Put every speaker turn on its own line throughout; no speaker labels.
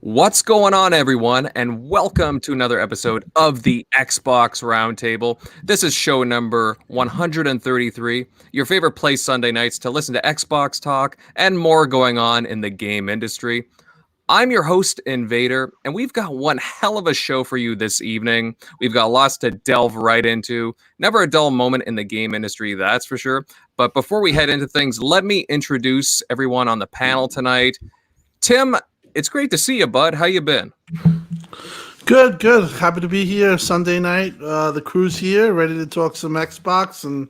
What's going on, everyone, and welcome to another episode of the Xbox Roundtable. This is show number 133, your favorite place Sunday nights to listen to Xbox talk and more going on in the game industry. I'm your host, Invader, and we've got one hell of a show for you this evening. We've got lots to delve right into. Never a dull moment in the game industry, that's for sure. But before we head into things, let me introduce everyone on the panel tonight. Tim, it's great to see you, bud. How you been?
Good. Happy to be here Sunday night. The crew's here, ready to talk some Xbox and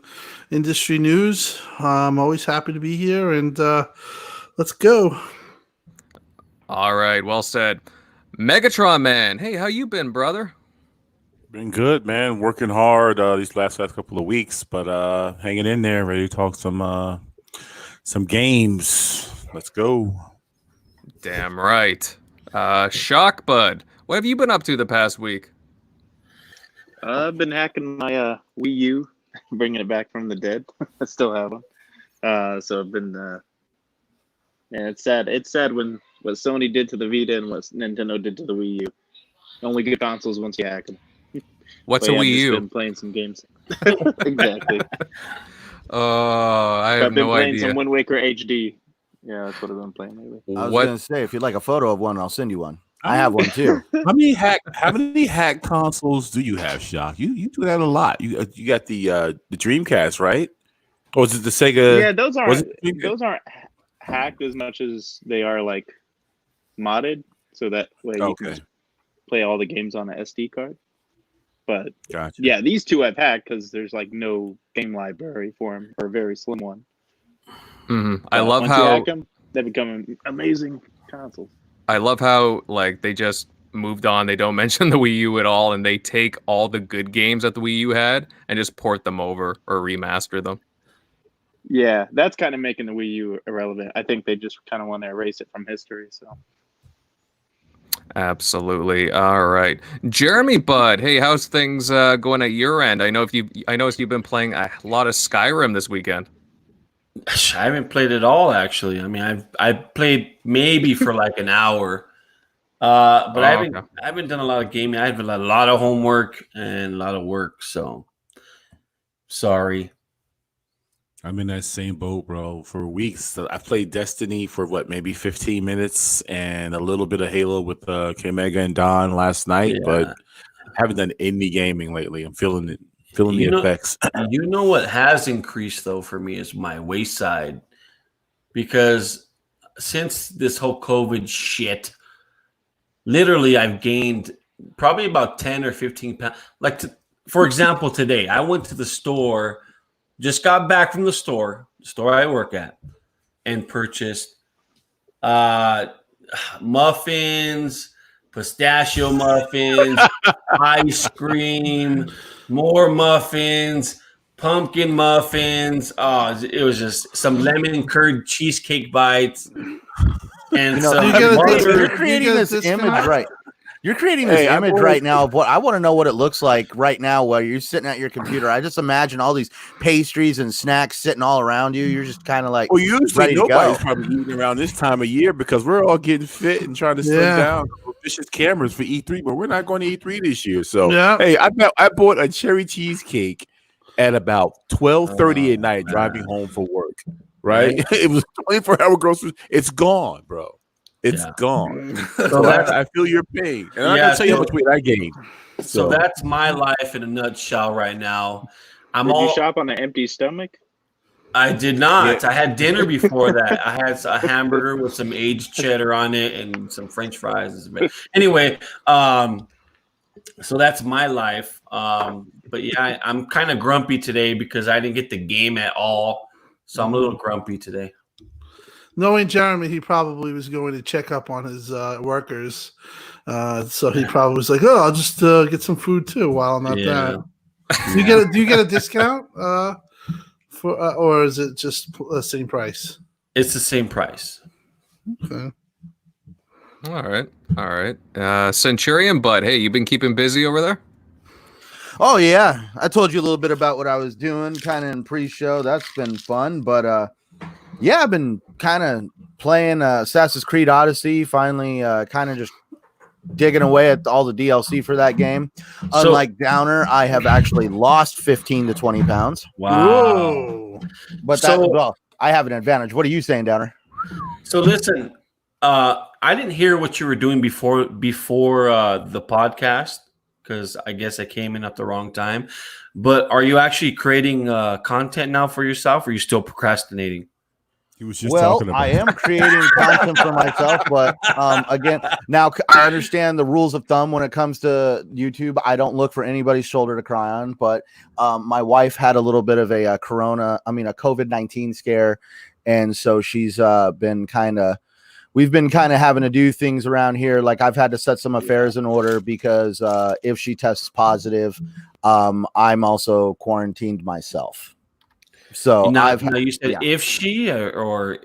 industry news. I'm always happy to be here, and let's go.
All right, well said. Megatron Man, hey, how you been, brother?
Been good, man. Working hard these last couple of weeks, but hanging in there, ready to talk some games. Let's go.
Damn right. Shock Bud, what have you been up to the past week?
I've been hacking my Wii U, bringing it back from the dead. I still have one. So I've been, yeah, it's sad. It's sad when what Sony did to the Vita and what Nintendo did to the Wii U. Only good consoles once you hack them.
What's a Wii U?
I've been playing some games. Exactly.
Oh, I have no idea.
I've been playing some Wind Waker HD. Yeah, that's what I've been playing lately.
I was going to say, if you'd like a photo of one, I'll send you one. I have one too.
How many hack consoles do you have, Shock? You do that a lot. You got the Dreamcast, right? Or is it the Sega?
Yeah, those aren't hacked as much as they are like modded, so that way you can play all the games on an SD card. But
gotcha.
Yeah, these two I've hacked because there's like no game library for them, or a very slim one.
Mm-hmm. I love how
hack them, they become amazing consoles.
I love how like they just moved on. They don't mention the Wii U at all, and they take all the good games that the Wii U had and just port them over or remaster them.
Yeah, that's kind of making the Wii U irrelevant. I think they just kind of want to erase it from history. So,
absolutely. All right, Jeremy Bud. Hey, how's things going at your end? I noticed you've been playing a lot of Skyrim this weekend.
I haven't played it all, actually. I mean, I've played maybe for like an hour, but I haven't done a lot of gaming. I have a lot of homework and a lot of work, so sorry.
I'm in that same boat, bro. For weeks, so I played Destiny for maybe 15 minutes and a little bit of Halo with K-Mega and Don last night, but I haven't done any gaming lately. I'm feeling it. Feeling the effects.
You know what has increased though for me is my waist side, because since this whole COVID shit, literally I've gained probably about 10 or 15 pounds. Like for example, today I went to the store, just got back from the store I work at, and purchased muffins, pistachio muffins, ice cream, more muffins, pumpkin muffins. Oh, it was just some lemon curd cheesecake bites. And
you're creating this image, right? You're creating this image right now of what I want to know what it looks like right now while you're sitting at your computer. I just imagine all these pastries and snacks sitting all around you. You're just kind of like,
usually nobody's probably eating around this time of year because we're all getting fit and trying to slim down. Vicious cameras for E3, but we're not going to E3 this year. So, hey, I bought a cherry cheesecake at about 12:30 at night driving home for work. Right? It was 24-hour groceries. It's gone, bro. It's gone. So I feel your pain. And I'm going to tell you how much weight I gained.
So that's my life in a nutshell right now.
Did you shop on an empty stomach?
I did not. Yeah. I had dinner before that. I had a hamburger with some aged cheddar on it and some French fries. Anyway, so that's my life. But yeah, I'm kind of grumpy today because I didn't get the game at all. So I'm a little grumpy today.
Knowing Jeremy, he probably was going to check up on his workers. So he probably was like, "Oh, I'll just get some food too while I'm at that." Do you get a discount? Or is it just the same price?
It's the same price.
Okay.
All right. Centurion Bud, hey, you been keeping busy over there?
Oh, yeah. I told you a little bit about what I was doing kind of in pre-show. That's been fun. But, yeah, I've been kind of playing Assassin's Creed Odyssey. Finally kind of just digging away at all the DLC for that game. Unlike Downer, I have actually lost 15 to 20 pounds.
Wow.
Whoa.
But I have an advantage. What are you saying, Downer?
So listen, I didn't hear what you were doing before the podcast, because I guess I came in at the wrong time. But are you actually creating content now for yourself, or are you still procrastinating?
He was just talking about
I am creating content for myself, but again, now I understand the rules of thumb when it comes to YouTube. I don't look for anybody's shoulder to cry on, but my wife had a little bit of a COVID-19 scare, and so she's we've been kind of having to do things around here. Like I've had to set some affairs in order because if she tests positive, I'm also quarantined myself. So
you said if she or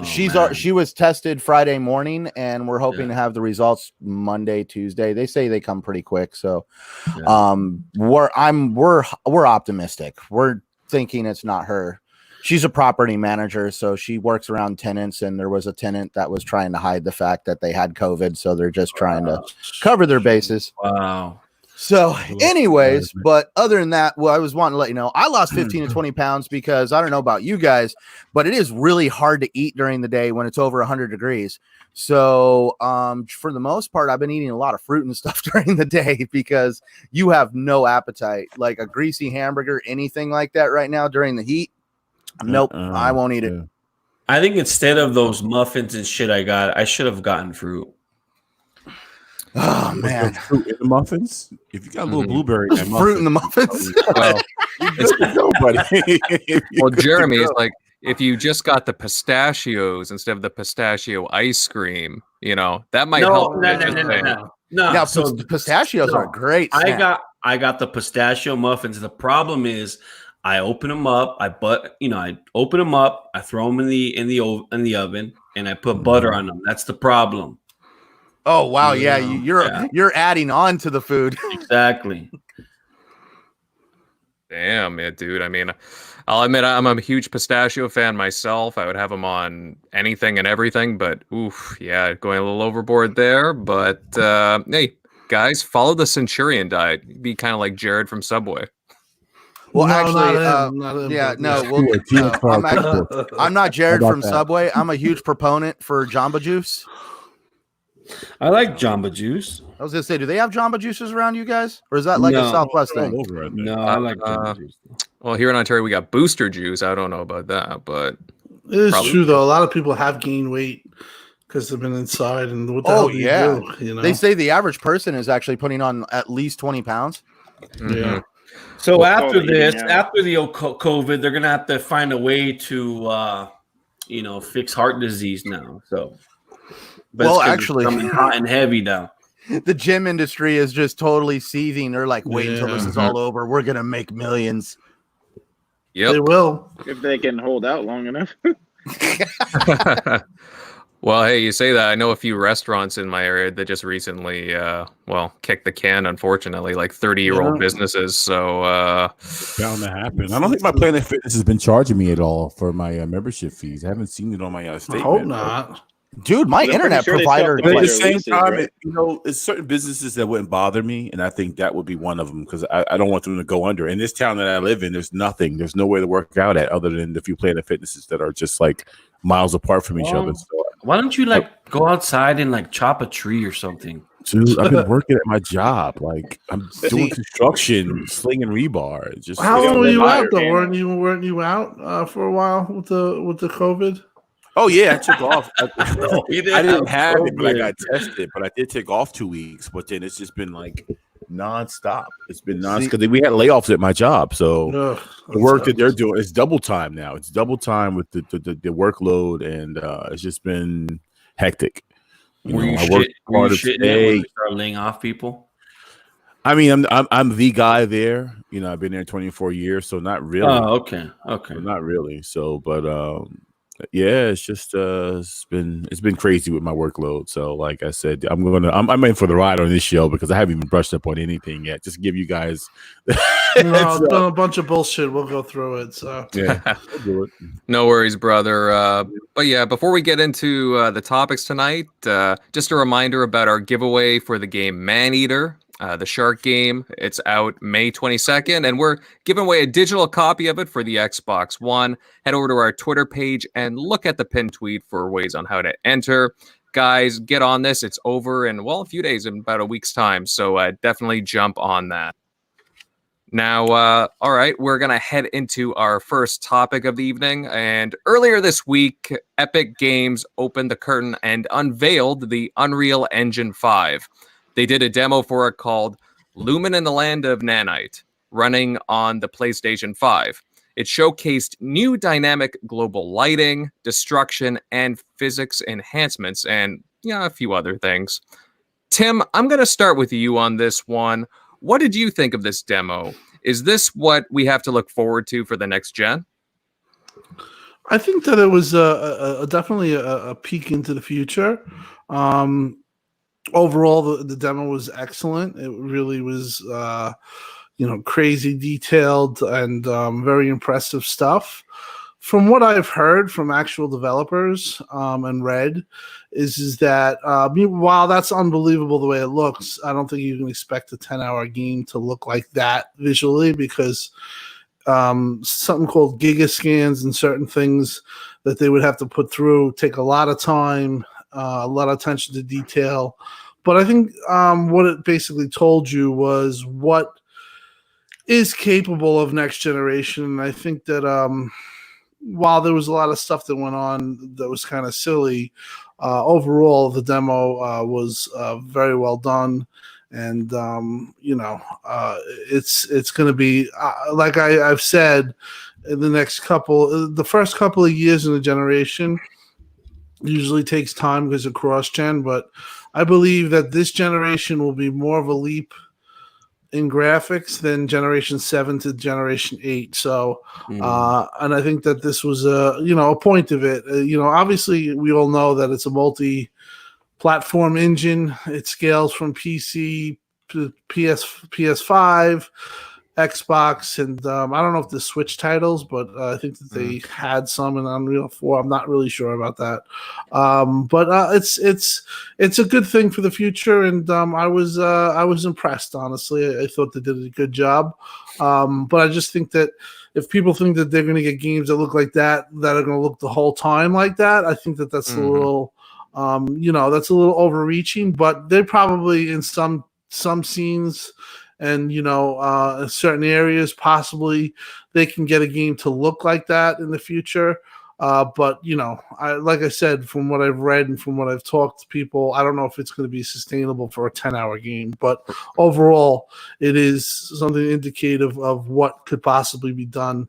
she was tested Friday morning, and we're hoping to have the results Monday, Tuesday. They say they come pretty quick, so we're optimistic. We're thinking it's not her. She's a property manager, so she works around tenants, and there was a tenant that was trying to hide the fact that they had COVID, so they're just trying to cover their bases.
Wow.
So anyways, but other than that, I was wanting to let you know, I lost 15 to 20 pounds because I don't know about you guys, but it is really hard to eat during the day when it's over 100 degrees. So for the most part, I've been eating a lot of fruit and stuff during the day because you have no appetite. Like a greasy hamburger, anything like that right now during the heat. Nope, I won't eat it.
I think instead of those muffins and shit I should have gotten fruit.
Oh man,
fruit in the muffins. If you got a little blueberry, in
fruit in the muffins.
Well, Jeremy is like, if you just got the pistachios instead of the pistachio ice cream, that might help.
No. So pistachios are great.
I got the pistachio muffins. The problem is, I open them up. I open them up. I throw them in the oven, and I put butter on them. That's the problem.
Oh wow, yeah, you're adding on to the food.
Exactly.
Damn it, dude. I mean, I'll admit I'm a huge pistachio fan myself. I would have them on anything and everything, but oof, yeah, going a little overboard there. But hey, guys, follow the Centurion diet. Be kind of like Jared from Subway.
Well, I'm not Jared from Subway. I'm a huge proponent for Jamba Juice.
I like Jamba Juice.
I was gonna say, do they have Jamba Juices around you guys, or is that like a Southwest thing?
No, I like Jamba Juice.
Well, here in Ontario, we got Booster Juice. I don't know about that, but
it is true though. A lot of people have gained weight because they've been inside, and what the hell do you do?
They say the average person is actually putting on at least 20 pounds.
Mm-hmm.
Yeah.
So after the COVID, they're gonna have to find a way to, fix heart disease now. So.
But actually,
coming hot and heavy now.
The gym industry is just totally seething. They're like, wait until this is all over. We're gonna make millions.
Yep.
They will
if they can hold out long enough.
Well, hey, you say that. I know a few restaurants in my area that just recently, kicked the can. Unfortunately, like 30-year-old businesses. So
bound to happen. I don't think my Planet Fitness has been charging me at all for my membership fees. I haven't seen it on my statement.
I hope not.
Dude, my internet provider.
But at the same time, it's certain businesses that wouldn't bother me, and I think that would be one of them because I don't want them to go under. In this town that I live in, there's nothing. There's nowhere to work out at other than the few Planet Fitnesses that are just like miles apart from each other. So,
why don't you go outside and chop a tree or something?
Dude, I've been working at my job. Like I'm doing construction, slinging rebar. Just
how long were you out though? Weren't you out for a while with the COVID?
Oh yeah, I took off. I didn't have it, but I got tested. But I did take off 2 weeks. But then it's just been like nonstop. It's been nonstop because we had layoffs at my job. So the work that they're doing is double time now. It's double time with the workload, and it's just been hectic.
Were you shitting when they start laying off people?
I mean, I'm the guy there. I've been there 24 years, so not really.
Oh, okay.
Not really. So, but Yeah, it's just it's been crazy with my workload. So like I said, I'm in for the ride on this show because I haven't even brushed up on anything yet. Just to give you guys
no, it's been a bunch of bullshit. We'll go through it. So
yeah, we'll do it.
No worries, brother. But yeah, before we get into the topics tonight, just a reminder about our giveaway for the game Maneater. The shark game. It's out May 22nd, and we're giving away a digital copy of it for the Xbox One. Head over to our Twitter page and look at the pinned tweet for ways on how to enter. Guys, get on this. It's over in, well, a few days, in about a week's time, so definitely jump on that. Now, all right, we're going to head into our first topic of the evening. And earlier this week, Epic Games opened the curtain and unveiled the Unreal Engine 5. They did a demo for it called Lumen in the Land of Nanite, running on the PlayStation 5. It showcased new dynamic global lighting, destruction, and physics enhancements, and a few other things. Tim, I'm going to start with you on this one. What did you think of this demo? Is this what we have to look forward to for the next gen?
I think that it was definitely a peek into the future. Overall, the demo was excellent. It really was, crazy detailed and very impressive stuff. From what I've heard from actual developers and read, is that while that's unbelievable the way it looks, I don't think you can expect a 10-hour game to look like that visually, because something called giga scans and certain things that they would have to put through take a lot of time, a lot of attention to detail. But I think what it basically told you was what is capable of next generation. And I think that while there was a lot of stuff that went on that was kind of silly, overall the demo was very well done. And it's going to be like I've said, in the first couple of years in the generation usually takes time because of cross-gen, but I believe that this generation will be more of a leap in graphics than Generation 7 to Generation 8. So, and I think that this was a point of it. Obviously we all know that it's a multi-platform engine. It scales from PC to PS5, Xbox, and I don't know if the Switch titles, but I think that they had some in Unreal 4. I'm not really sure about that, but it's a good thing for the future, and I was impressed. Honestly, I thought they did a good job, but I just think that if people think that they're going to get games that look like that are going to look the whole time like that, I think that that's a little, that's a little overreaching. But they probably in some scenes. And, in certain areas, possibly they can get a game to look like that in the future. But, like I said, from what I've read and from what I've talked to people, I don't know if it's going to be sustainable for a 10-hour game. But overall, it is something indicative of what could possibly be done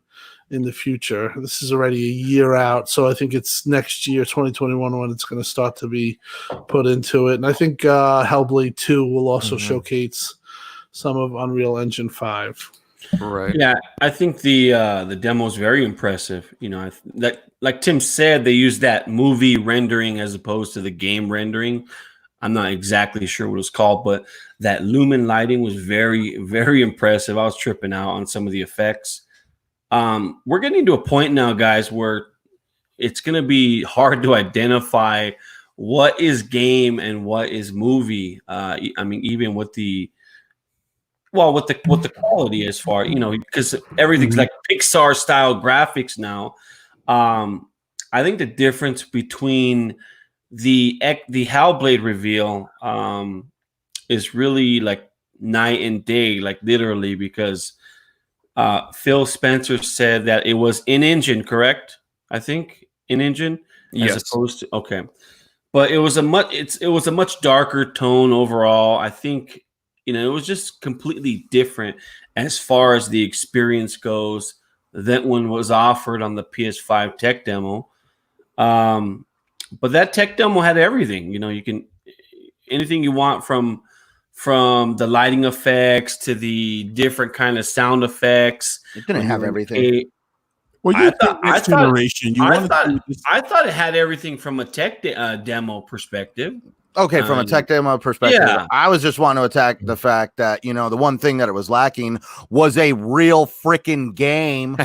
in the future. This is already a year out, so I think it's next year, 2021, when it's going to start to be put into it. And I think Hellblade 2 will also showcase some of Unreal Engine 5.
Right.
Yeah, I think the demo is very impressive. Like Tim said, they used that movie rendering as opposed to the game rendering. I'm not exactly sure what it's called, but that lumen lighting was very, very impressive. I was tripping out on some of the effects. We're getting to a point now, guys, where it's going to be hard to identify what is game and what is movie. Even with the quality as far, because everything's like Pixar style graphics now. I think the difference between the Hellblade reveal is really like night and day, like literally, because Phil Spencer said that it was in engine, correct? I think in engine, as opposed to but it was a much darker tone overall. I think. It was just completely different as far as the experience goes than when was offered on the PS5 tech demo. But that tech demo had everything. You can anything you want from the lighting effects to the different kind of sound effects.
It didn't have everything.
Well, you think next generation.
I thought it had everything from a tech demo perspective.
Okay, from a tech demo perspective,
yeah.
I was just wanting to attack the fact that, the one thing that it was lacking was a real freaking game.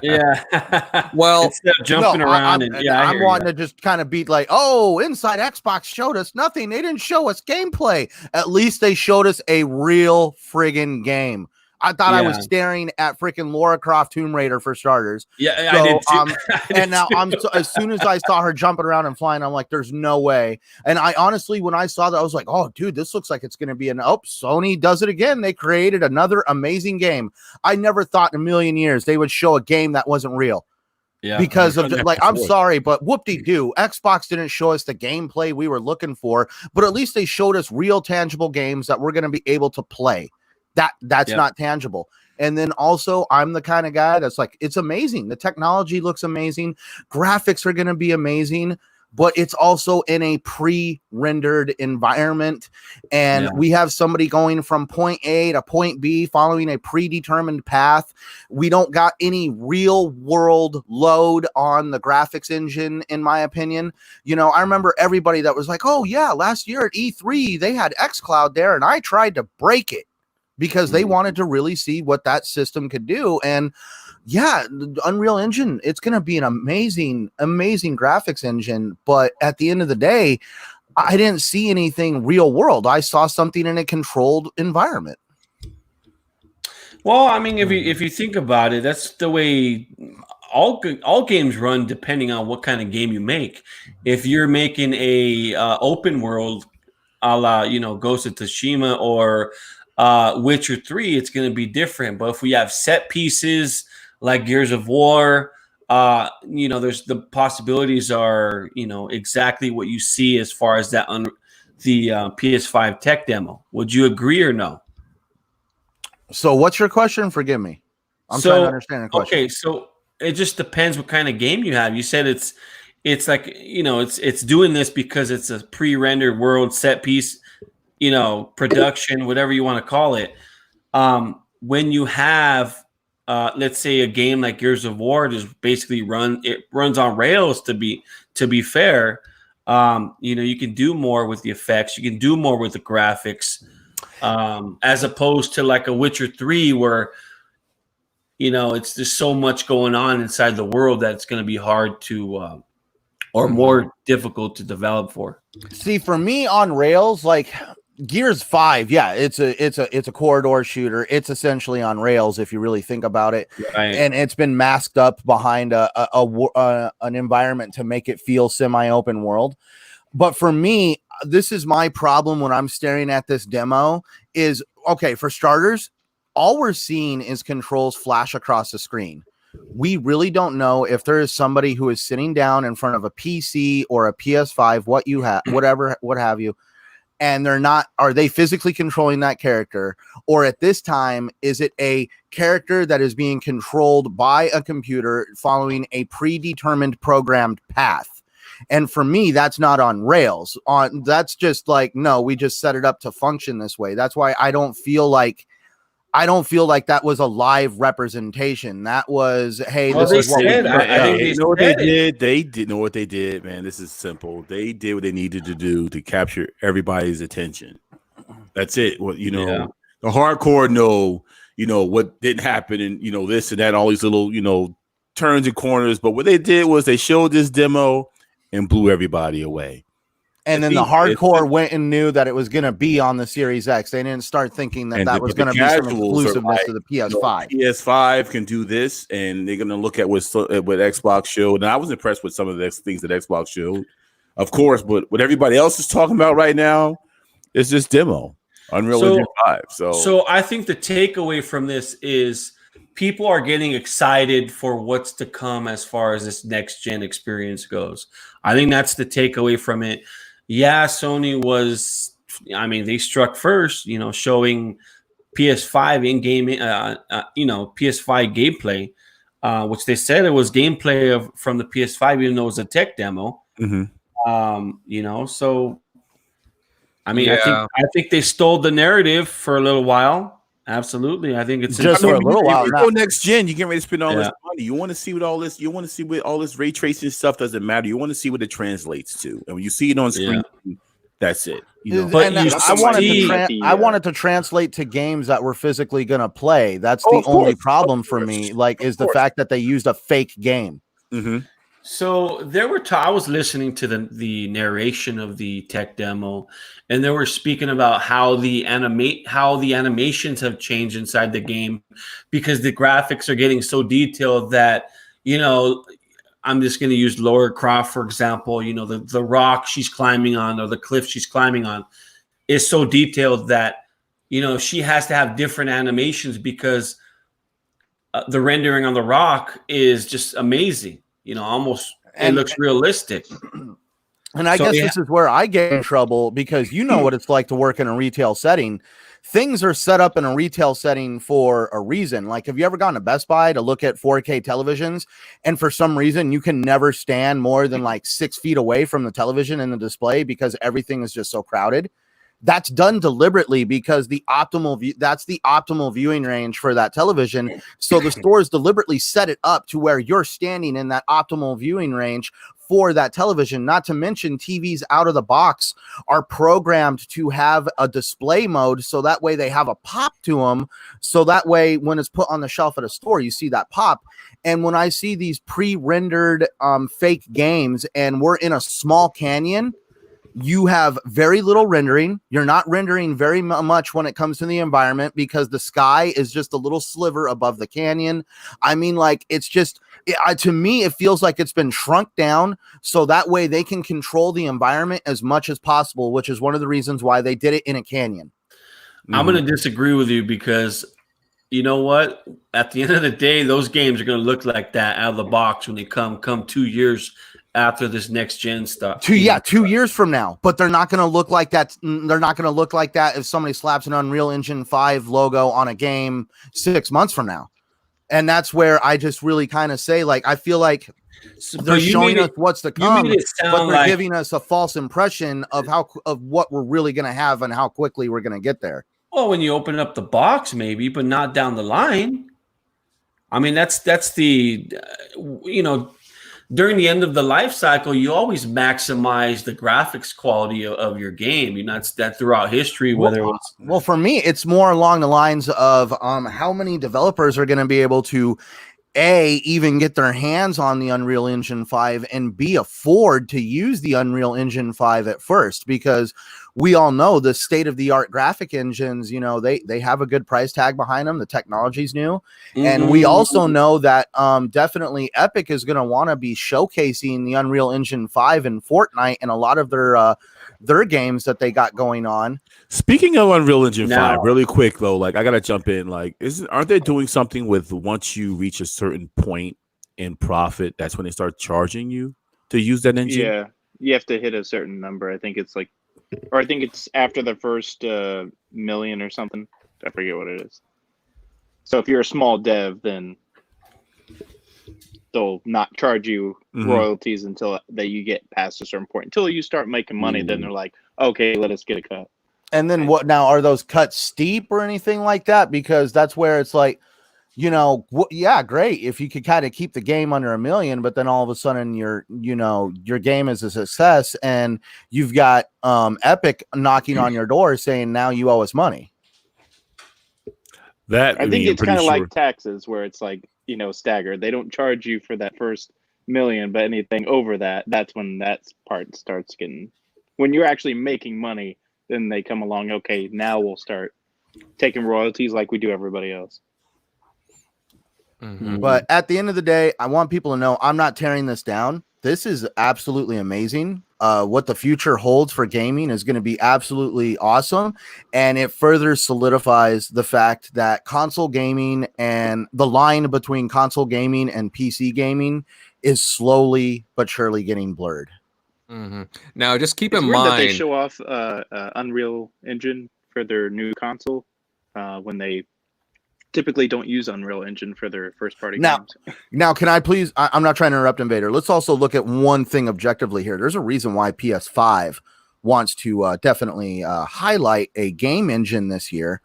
Yeah.
Well,
instead of jumping around,
I'm wanting to just kind of beat like, oh, Inside Xbox showed us nothing. They didn't show us gameplay. At least they showed us a real friggin' game. I thought I was staring at freaking Lara Croft Tomb Raider for starters.
Yeah,
so,
I did too.
And now as soon as I saw her jumping around and flying, I'm like, there's no way. And I honestly, when I saw that, I was like, oh, dude, this looks like it's going to be Sony does it again. They created another amazing game. I never thought in a million years they would show a game that wasn't real. Yeah, because of I'm sorry, but whoop-de-doo, Xbox didn't show us the gameplay we were looking for, but at least they showed us real tangible games that we're going to be able to play. That's not tangible. And then also, I'm the kind of guy that's like, it's amazing. The technology looks amazing. Graphics are going to be amazing, but it's also in a pre-rendered environment. And we have somebody going from point A to point B, following a predetermined path. We don't got any real world load on the graphics engine, in my opinion. I remember everybody that was like, oh yeah, last year at E3, they had xCloud there and I tried to break it, because they wanted to really see what that system could do. And the Unreal Engine, it's going to be an amazing, amazing graphics engine. But at the end of the day, I didn't see anything real world. I saw something in a controlled environment.
Well, I mean, if you think about it, that's the way all games run, depending on what kind of game you make. If you're making a open world, a la, Ghosts of Tsushima or Witcher 3, it's going to be different. But if we have set pieces like Gears of War, there's the possibilities are, exactly what you see as far as that the PS5 tech demo. Would you agree or no?
So what's your question? Forgive me. I'm trying to understand the question.
Okay, so it just depends what kind of game you have. You said it's like, it's doing this because it's a pre-rendered world set piece, production, whatever you want to call it. When you have, let's say, a game like Gears of War, just basically runs on rails. To be fair, you can do more with the effects. You can do more with the graphics, as opposed to like a Witcher 3, where it's just so much going on inside the world that it's going to be hard to, or more difficult to develop for.
See, for me on rails, like Gears 5, it's a corridor shooter. It's essentially on rails if you really think about it, right. And it's been masked up behind an environment to make it feel semi-open world. But for me, this is my problem when I'm staring at this demo is, okay, for starters, all we're seeing is controls flash across the screen. We really don't know if there is somebody who is sitting down in front of a PC or a PS5, what have you, and are they physically controlling that character? Or at this time, is it a character that is being controlled by a computer following a predetermined programmed path? And for me, that's not on rails. That's just like, no, we just set it up to function this way. That's why I don't feel like that was a live representation. That was, hey,
well,
this is what
said, I think
they know what they did. They did know what they did, man. This is simple. They did what they needed to do to capture everybody's attention. That's it. What the hardcore know, what didn't happen, and this and that, all these little, turns and corners. But what they did was they showed this demo and blew everybody away.
And then the hardcore went and knew that it was going to be on the Series X. They didn't start thinking that was going to be some exclusiveness to the PS5.
PS5 can do this, and they're going to look at what Xbox showed. And I was impressed with some of the things that Xbox showed, of course. But what everybody else is talking about right now is just demo, Unreal Engine 5.
So I think the takeaway from this is people are getting excited for what's to come as far as this next gen experience goes. I think that's the takeaway from it. Yeah, Sony they struck first, showing PS5 in-game, PS5 gameplay, which they said it was gameplay from the PS5, even though it was a tech demo.
Mm-hmm.
So, I think they stole the narrative for a little while, Absolutely, I think it's
just for a little while.
You go next gen, you get ready to spend all this money. You want to see what all this. You want to see what all this ray tracing stuff doesn't matter. You want to see what it translates to, and when you see it on screen, that's it. You know?
But I wanted to translate to games that we're physically going to play. That's the only problem for me. Like, is the fact that they used a fake game.
Mm-hmm.
So there were I was listening to the narration of the tech demo, and they were speaking about how the animations have changed inside the game because the graphics are getting so detailed that, you know, I'm just going to use Laura Croft, for example, you know, the rock she's climbing on or the cliff she's climbing on is so detailed that, you know, she has to have different animations because the rendering on the rock is just amazing. You know, almost it looks realistic.
And I guess this is where I get in trouble because you know what it's like to work in a retail setting. Things are set up in a retail setting for a reason. Like, have you ever gone to Best Buy to look at 4K televisions? And for some reason, you can never stand more than like 6 feet away from the television in the display because everything is just so crowded. That's done deliberately because that's the optimal viewing range for that television. So the stores deliberately set it up to where you're standing in that optimal viewing range for that television. Not to mention TVs out of the box are programmed to have a display mode. So that way they have a pop to them. So that way when it's put on the shelf at a store, you see that pop. And when I see these pre-rendered fake games and we're in a small canyon, you have very little rendering. You're not rendering very much when it comes to the environment because the sky is just a little sliver above the canyon. I mean, like, it's just, to me, it feels like it's been shrunk down so that way they can control the environment as much as possible, which is one of the reasons why they did it in a canyon.
I'm going to disagree with you because you know what? At the end of the day, those games are going to look like that out of the box when they come 2 years after this next gen stuff.
2 years from now, but they're not going to look like that. They're not going to look like that if somebody slaps an Unreal Engine 5 logo on a game 6 months from now. And that's where I just really kind of say, like, I feel like they're showing us what's to come, but they're giving us a false impression of what we're really going to have and how quickly we're going to get there.
Well, when you open up the box, maybe, but not down the line. I mean, that's the, you know, during the end of the life cycle, you always maximize the graphics quality of your game. You know, it's that throughout history, whether it's
for me, it's more along the lines of how many developers are going to be able to even get their hands on the Unreal Engine 5 and B, afford to use the Unreal Engine 5 at first, because we all know the state-of-the-art graphic engines, you know, they have a good price tag behind them. The technology's new. Mm-hmm. And we also know that definitely Epic is going to want to be showcasing the Unreal Engine 5 and Fortnite and a lot of their games that they got going on.
Speaking of Unreal Engine 5, really quick though, like I gotta jump in. Like, aren't they doing something with once you reach a certain point in profit, that's when they start charging you to use that engine?
Yeah, you have to hit a certain number. I think it's like, or I think it's after the first million or something. I forget what it is. So if you're a small dev, then they'll not charge you royalties until that you get past a certain point. Until you start making money, then they're like, okay, let us get a cut.
And then what now? Are those cuts steep or anything like that? Because that's where it's like, you know, yeah, great if you could kind of keep the game under $1 million, but then all of a sudden your game is a success and you've got Epic knocking on your door saying now you owe us money.
That
I think it's kind of like taxes, where it's like, you know, staggered. They don't charge you for that first $1 million, but anything over that, that's when that part starts getting. When you're actually making money, then they come along. Okay, now we'll start taking royalties like we do everybody else.
Mm-hmm. But at the end of the day, I want people to know I'm not tearing this down. This is absolutely amazing. What the future holds for gaming is going to be absolutely awesome. And it further solidifies the fact that console gaming and the line between console gaming and PC gaming is slowly but surely getting blurred.
Mm-hmm. Now, just keep
in
mind
that they show off Unreal Engine for their new console when they typically don't use Unreal Engine for their first-party games.
Now, can I please? I'm not trying to interrupt, Invader. Let's also look at one thing objectively here. There's a reason why PS5 wants to definitely highlight a game engine this year.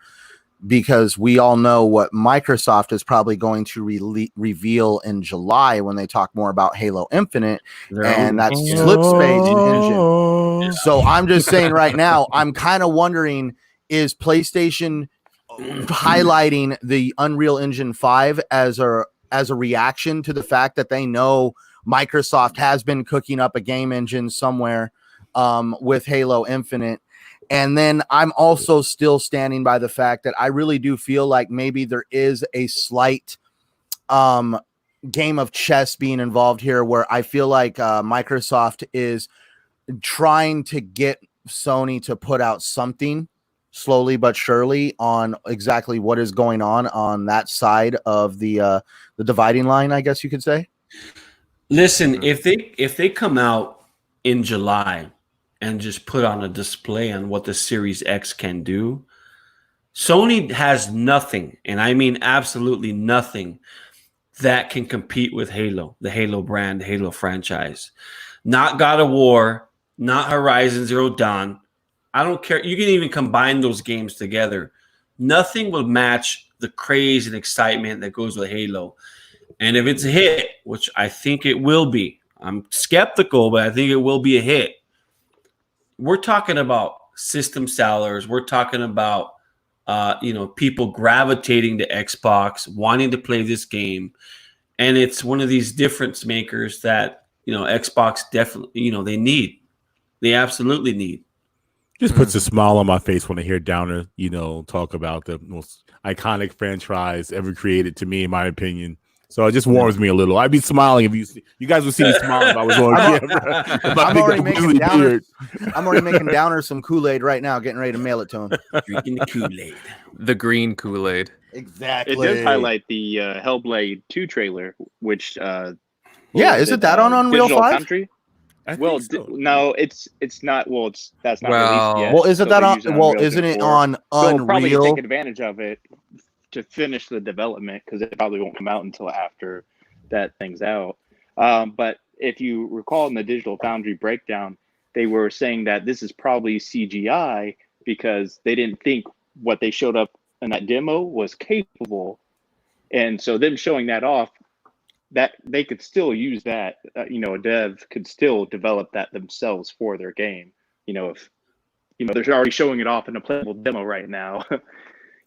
because we all know what Microsoft is probably going to reveal in July when they talk more about Halo Infinite, and that's slip space engine. So I'm just saying right now, I'm kind of wondering, is PlayStation highlighting the Unreal Engine 5 as a reaction to the fact that they know Microsoft has been cooking up a game engine somewhere with Halo Infinite? And then I'm also still standing by the fact that I really do feel like maybe there is a slight game of chess being involved here, where I feel like Microsoft is trying to get Sony to put out something slowly but surely on exactly what is going on that side of the dividing line, I guess you could say.
Listen, if they come out in July and just put on a display on what the Series X can do, Sony has nothing, and I mean absolutely nothing, that can compete with Halo, the Halo brand, the Halo franchise. Not God of War, not Horizon Zero Dawn. I don't care. You can even combine those games together. Nothing will match the craze and excitement that goes with Halo. And if it's a hit, which I think it will be, I'm skeptical, but I think it will be a hit. We're talking about system sellers. We're talking about people gravitating to Xbox, wanting to play this game, and it's one of these difference makers that Xbox definitely they absolutely need.
Just puts a smile on my face when I hear Downer, talk about the most iconic franchise ever created, to me, in my opinion. So it just warms me a little. I'd be smiling if you guys would see me smiling if I was on camera.
I'm already making Downer some Kool-Aid right now, getting ready to mail it to him.
Drinking the Kool-Aid.
The green Kool-Aid.
Exactly.
It does highlight the Hellblade 2 trailer, which
isn't that on Unreal 5?
Country? Well, so. No, it's not. Well, that's not released yet.
Well, isn't that on? Well, isn't it on Unreal?
They'll probably take advantage of it to finish the development, because it probably won't come out until after that thing's out. But if you recall in the Digital Foundry breakdown, they were saying that this is probably CGI because they didn't think what they showed up in that demo was capable. And so them showing that off, that they could still use that, a dev could still develop that themselves for their game. If, they're already showing it off in a playable demo right now.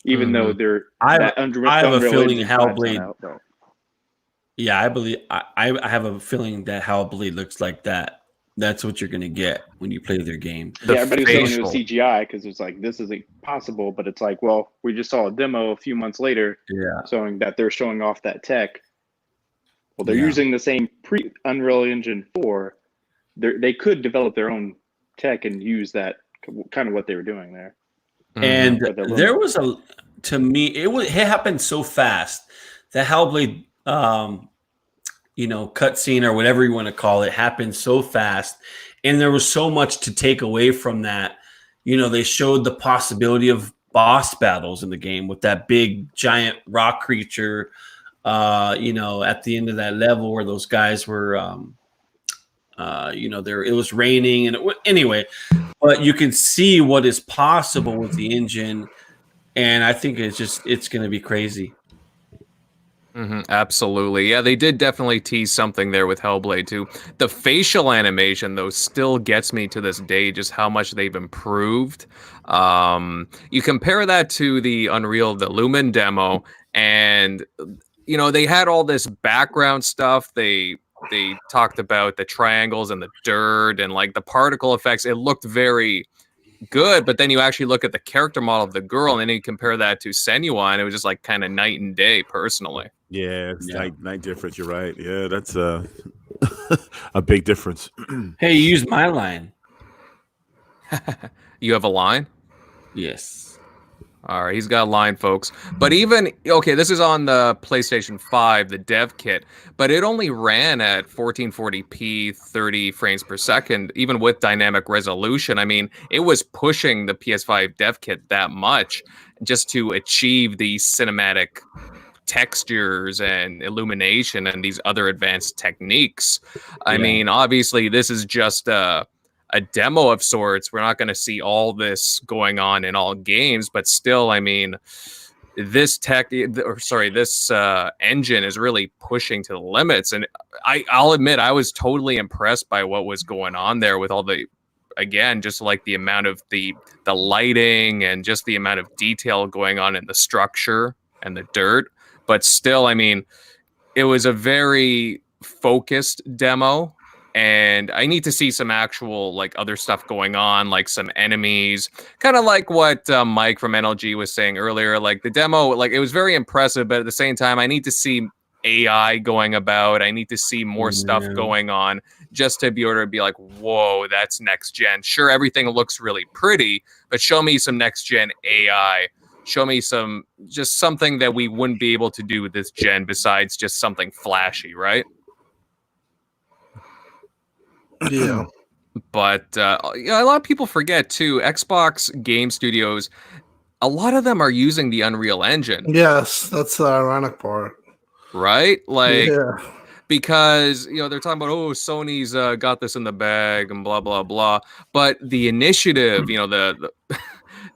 Even though they're,
I have a feeling Hellblade. Yeah, I have a feeling that Hellblade looks like that. That's what you're gonna get when you play their game.
Everybody was saying it was CGI because it's like, this isn't possible, but it's like, well, we just saw a demo a few months later, showing that they're showing off that tech. Well, they're using the same Unreal Engine 4. They could develop their tech and use that, kind of what they were doing there.
And there was to me, it happened so fast. The Hellblade, cutscene or whatever you want to call it, happened so fast, and there was so much to take away from that. They showed the possibility of boss battles in the game with that big giant rock creature. At the end of that level where those guys were, it was raining, and anyway. But you can see what is possible with the engine, and I think it's going to be crazy.
Absolutely. Yeah, they did definitely tease something there with Hellblade 2. The facial animation, though, still gets me to this day, just how much they've improved. You compare that to the Lumen demo, and, they had all this background stuff. They talked about the triangles and the dirt and like the particle effects. It looked very good, but then you actually look at the character model of the girl, and then you compare that to Senua, and it was just like kind of night and day, personally.
Yeah, it's night difference. You're right. Yeah, that's a big difference.
Hey, you used my line.
You have a line?
Yes.
All right, he's got a line, folks. But this is on the PlayStation 5, the dev kit, but it only ran at 1440p, 30 frames per second, even with dynamic resolution. I mean, it was pushing the PS5 dev kit that much just to achieve the cinematic textures and illumination and these other advanced techniques. I mean, obviously, this is just a demo of sorts. We're not going to see all this going on in all games, but still, I mean, this engine is really pushing to the limits. And I'll admit, I was totally impressed by what was going on there with all the, again, just like the amount of the lighting and just the amount of detail going on in the structure and the dirt. But still, I mean, it was a very focused demo, and I need to see some actual like other stuff going on, like some enemies, kind of like what Mike from NLG was saying earlier. Like the demo, like it was very impressive, but at the same time, I need to see AI going about. I need to see more stuff going on just to be able to be like, whoa, that's next gen. Sure, everything looks really pretty, but show me some next gen AI. Show me just something that we wouldn't be able to do with this gen besides just something flashy, right?
Yeah.
But a lot of people forget too, Xbox game studios, a lot of them are using the Unreal Engine.
Yes, that's the ironic part.
Right? Like, because, they're talking about, oh, Sony's got this in the bag and blah, blah, blah. But the initiative,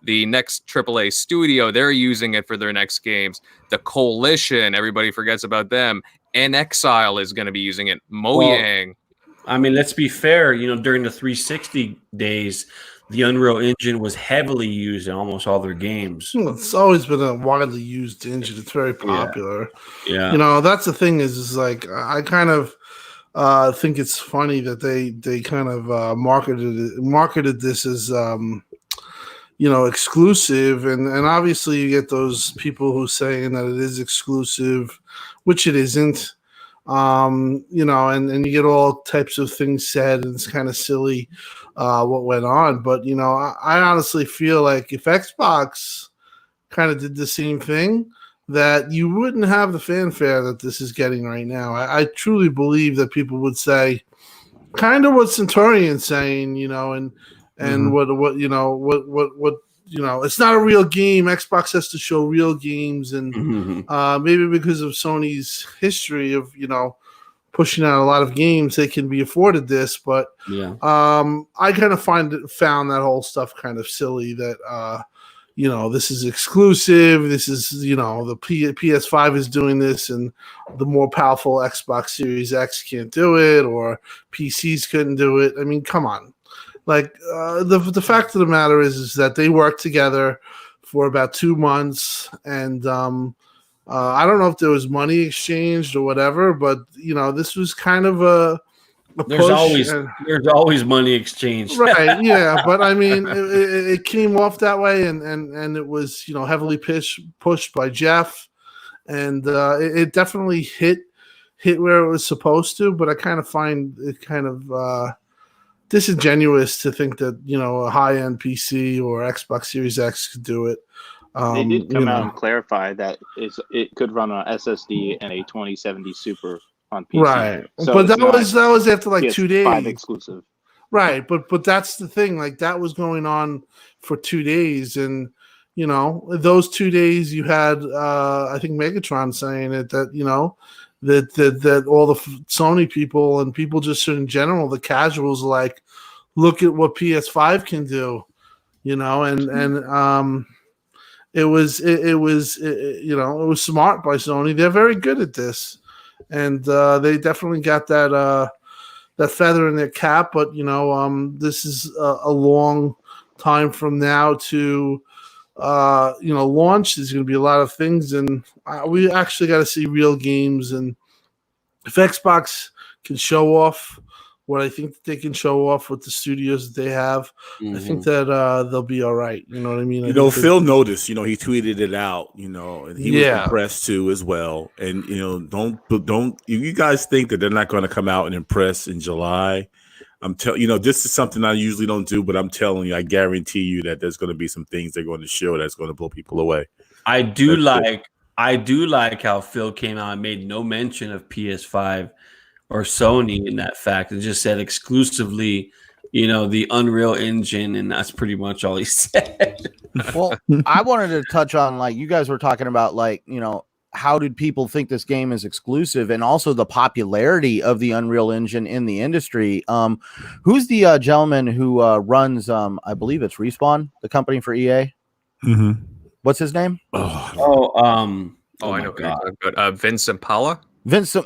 the next AAA studio, they're using it for their next games. The Coalition, everybody forgets about them. And Exile is going to be using it. Mojang.
I mean, let's be fair. During the 360 days, the Unreal Engine was heavily used in almost all their games.
It's always been a widely used engine. It's very popular.
Yeah.
That's the thing is like I kind of think it's funny that they kind of marketed this as exclusive, and obviously you get those people who saying that it is exclusive, which it isn't. And you get all types of things said, and it's kind of silly what went on. But I honestly feel like if Xbox kind of did the same thing, that you wouldn't have the fanfare that this is getting right now. I truly believe that people would say kind of what Centurion's saying, and what it's not a real game. Xbox has to show real games, and maybe because of Sony's history of pushing out a lot of games, they can be afforded this. But I kind of found that whole stuff kind of silly. That this is exclusive. This is the PS5 is doing this, and the more powerful Xbox Series X can't do it, or PCs couldn't do it. I mean, come on. Like the fact of the matter is that they worked together for about 2 months, and I don't know if there was money exchanged or whatever, but this was kind of a
there's always money exchanged,
right? Yeah, but I mean, it came off that way, and it was heavily pushed by Jeff, and it definitely hit where it was supposed to. But I kind of find it kind of disingenuous to think that a high-end PC or Xbox Series X could do it.
They did come out and clarify that it could run on SSD and a 2070 Super on PC.
Right,
so
but that was after like 2 days.
PS5 exclusive.
Right, but that's the thing. Like that was going on for 2 days, and those 2 days you had I think Megatron saying it that that all the Sony people and people just in general, the casuals, like, look at what PS5 can do, and it was smart by Sony. They're very good at this, and they definitely got that feather in their cap. But this is a long time from now to launch. There's going to be a lot of things, and we actually got to see real games. And if Xbox can show off what I think that they can show off with the studios that they have, I think that they'll be all right. You know what I mean?
Phil noticed, he tweeted it out, and he was impressed too as well. And, don't you guys think that they're not going to come out and impress in July? I'm telling this is something I usually don't do, but I'm telling you, I guarantee you that there's going to be some things they're going to show that's going to blow people away.
I do like how Phil came out and made no mention of PS5 or Sony in that fact. It just said exclusively, the Unreal Engine, and that's pretty much all he said.
Well, I wanted to touch on, like, you guys were talking about, like, how did people think this game is exclusive, and also the popularity of the Unreal Engine in the industry. Who's the gentleman who runs, I believe it's Respawn, the company for EA?
Mm-hmm.
What's his name?
Oh,
I know. Vincent Paula.
Vincent.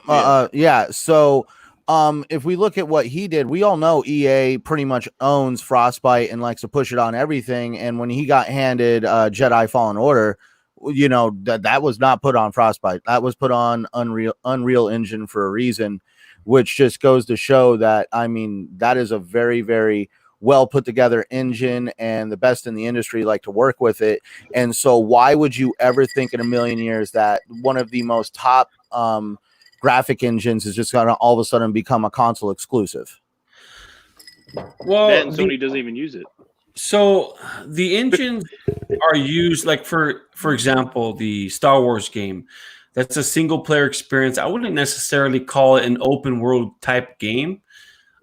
Yeah. So, if we look at what he did, we all know EA pretty much owns Frostbite and likes to push it on everything. And when he got handed Jedi Fallen Order, you know, that was not put on Frostbite. That was put on Unreal Engine for a reason, which just goes to show that, I mean, that is a very, very well put together engine, and the best in the industry like to work with it. And so why would you ever think in a million years that one of the most top graphic engines is just going to all of a sudden become a console exclusive?
Well,
and Sony doesn't even use it.
So the engines are used, like for example, the Star Wars game. That's a single player experience. I wouldn't necessarily call it an open world type game,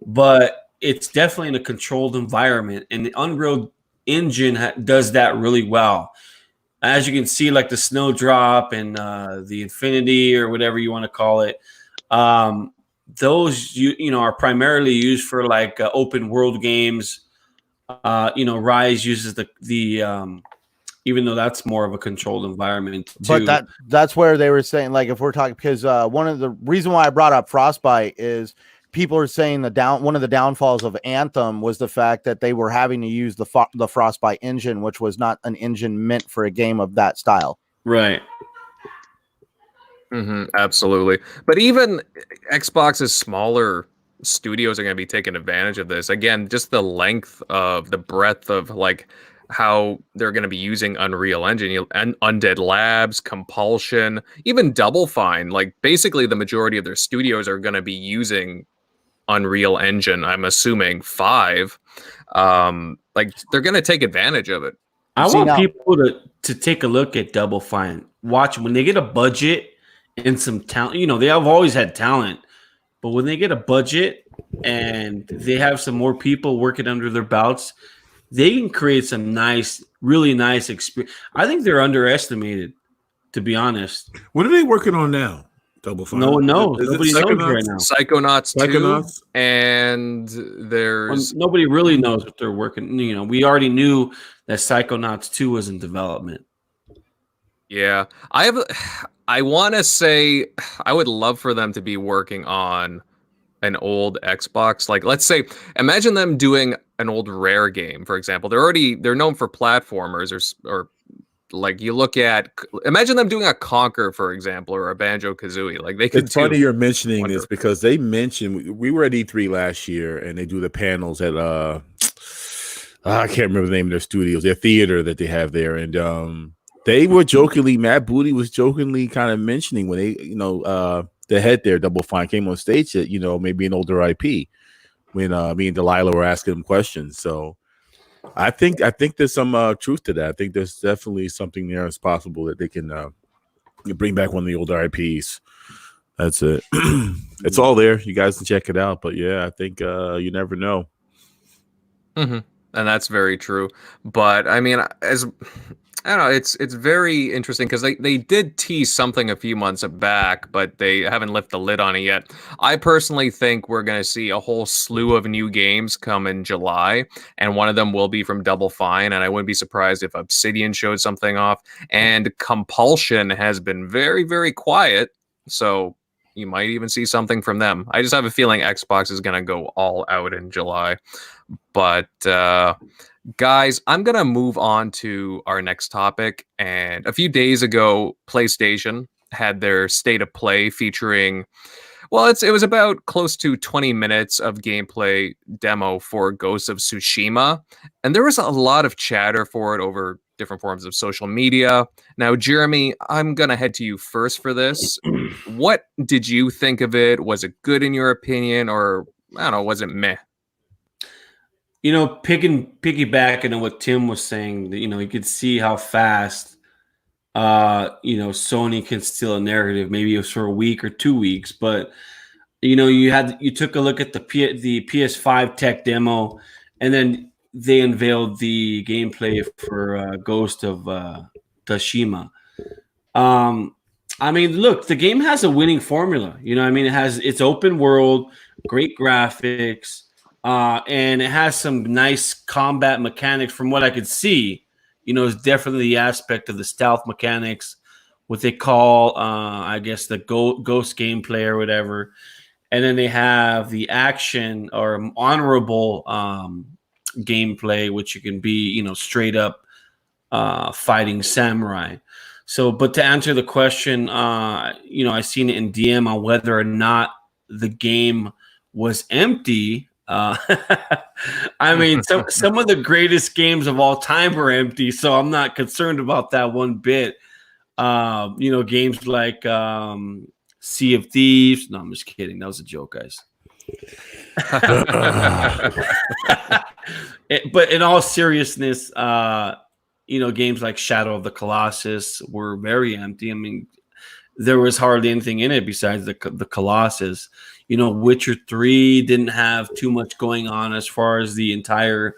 but it's definitely in a controlled environment, and the Unreal Engine does that really well. As you can see, like the Snowdrop and the Infinity, or whatever you want to call it, those you know are primarily used for like open world games. You know, Rise uses the even though that's more of a controlled environment too.
But that's where they were saying, like, if we're talking, because one of the reason why I brought up Frostbite is people are saying one of the downfalls of Anthem was the fact that they were having to use the Frostbite engine, which was not an engine meant for a game of that style.
Right.
Absolutely. But even Xbox's smaller studios are going to be taking advantage of this. Again, just the breadth of like how they're going to be using Unreal Engine and Undead Labs, Compulsion, even Double Fine. Like basically the majority of their studios are going to be using Unreal Engine. I'm assuming 5. Like they're going to take advantage of it.
I want people to take a look at Double Fine. Watch when they get a budget and some talent. You know, they have always had talent, but when they get a budget and they have some more people working under their belts, they can create some nice, really nice experience. I think they're underestimated, to be honest.
What are they working on now? Double Fine.
No one knows. Nobody knows right now.
Psychonauts 2, and there's
nobody really knows what they're working. You know, we already knew that Psychonauts 2 was in development.
Yeah, I want to say I would love for them to be working on an old Xbox. Like, let's say, imagine them doing an old Rare game, for example. They're known for platformers, or like you look at, imagine them doing a Conquer, for example, or a Banjo-Kazooie. Like they could.
It's funny you're mentioning this because they mentioned we were at E3 last year and they do the panels at I can't remember the name of their studios, their theater that they have there, and they were jokingly, Matt Booty was jokingly kind of mentioning when they, you know, the head there, Double Fine, came on stage that, you know, maybe an older IP when me and Delilah were asking him questions. So I think there's some truth to that. I think there's definitely something there as possible that they can bring back one of the older IPs. That's it. It's all there. You guys can check it out. But yeah, I think you never know.
And that's very true. But I mean, I don't know, it's very interesting because they did tease something a few months back, but they haven't lifted the lid on it yet. I personally think we're going to see a whole slew of new games come in July, and one of them will be from Double Fine, and I wouldn't be surprised if Obsidian showed something off. And Compulsion has been very, very quiet, so you might even see something from them. I just have a feeling Xbox is going to go all out in July. But guys, I'm going to move on to our next topic. And a few days ago, PlayStation had their State of Play featuring, well, it was about close to 20 minutes of gameplay demo for Ghosts of Tsushima. And there was a lot of chatter for it over different forms of social media. Now, Jeremy, I'm going to head to you first for this. What did you think of it? Was it good in your opinion, or I don't know, was it meh?
You know, piggybacking on what Tim was saying, you know, you could see how fast, you know, Sony can steal a narrative. Maybe it was for a week or 2 weeks, but you know, you took a look at the PS5 tech demo, and then they unveiled the gameplay for Ghost of Tsushima. I mean, look, the game has a winning formula. You know, I mean, it's open world, great graphics. And it has some nice combat mechanics from what I could see. It's definitely the aspect of the stealth mechanics, what they call, I guess, the ghost gameplay or whatever. And then they have the action or honorable gameplay, which you can be, straight up fighting samurai. So, but to answer the question, I seen it in DM on whether or not the game was empty. I mean, some of the greatest games of all time are empty, so I'm not concerned about that one bit. Games like Sea of Thieves. No, I'm just kidding. That was a joke, guys. But in all seriousness, games like Shadow of the Colossus were very empty. I mean, there was hardly anything in it besides the Colossus. Witcher 3 didn't have too much going on as far as the entire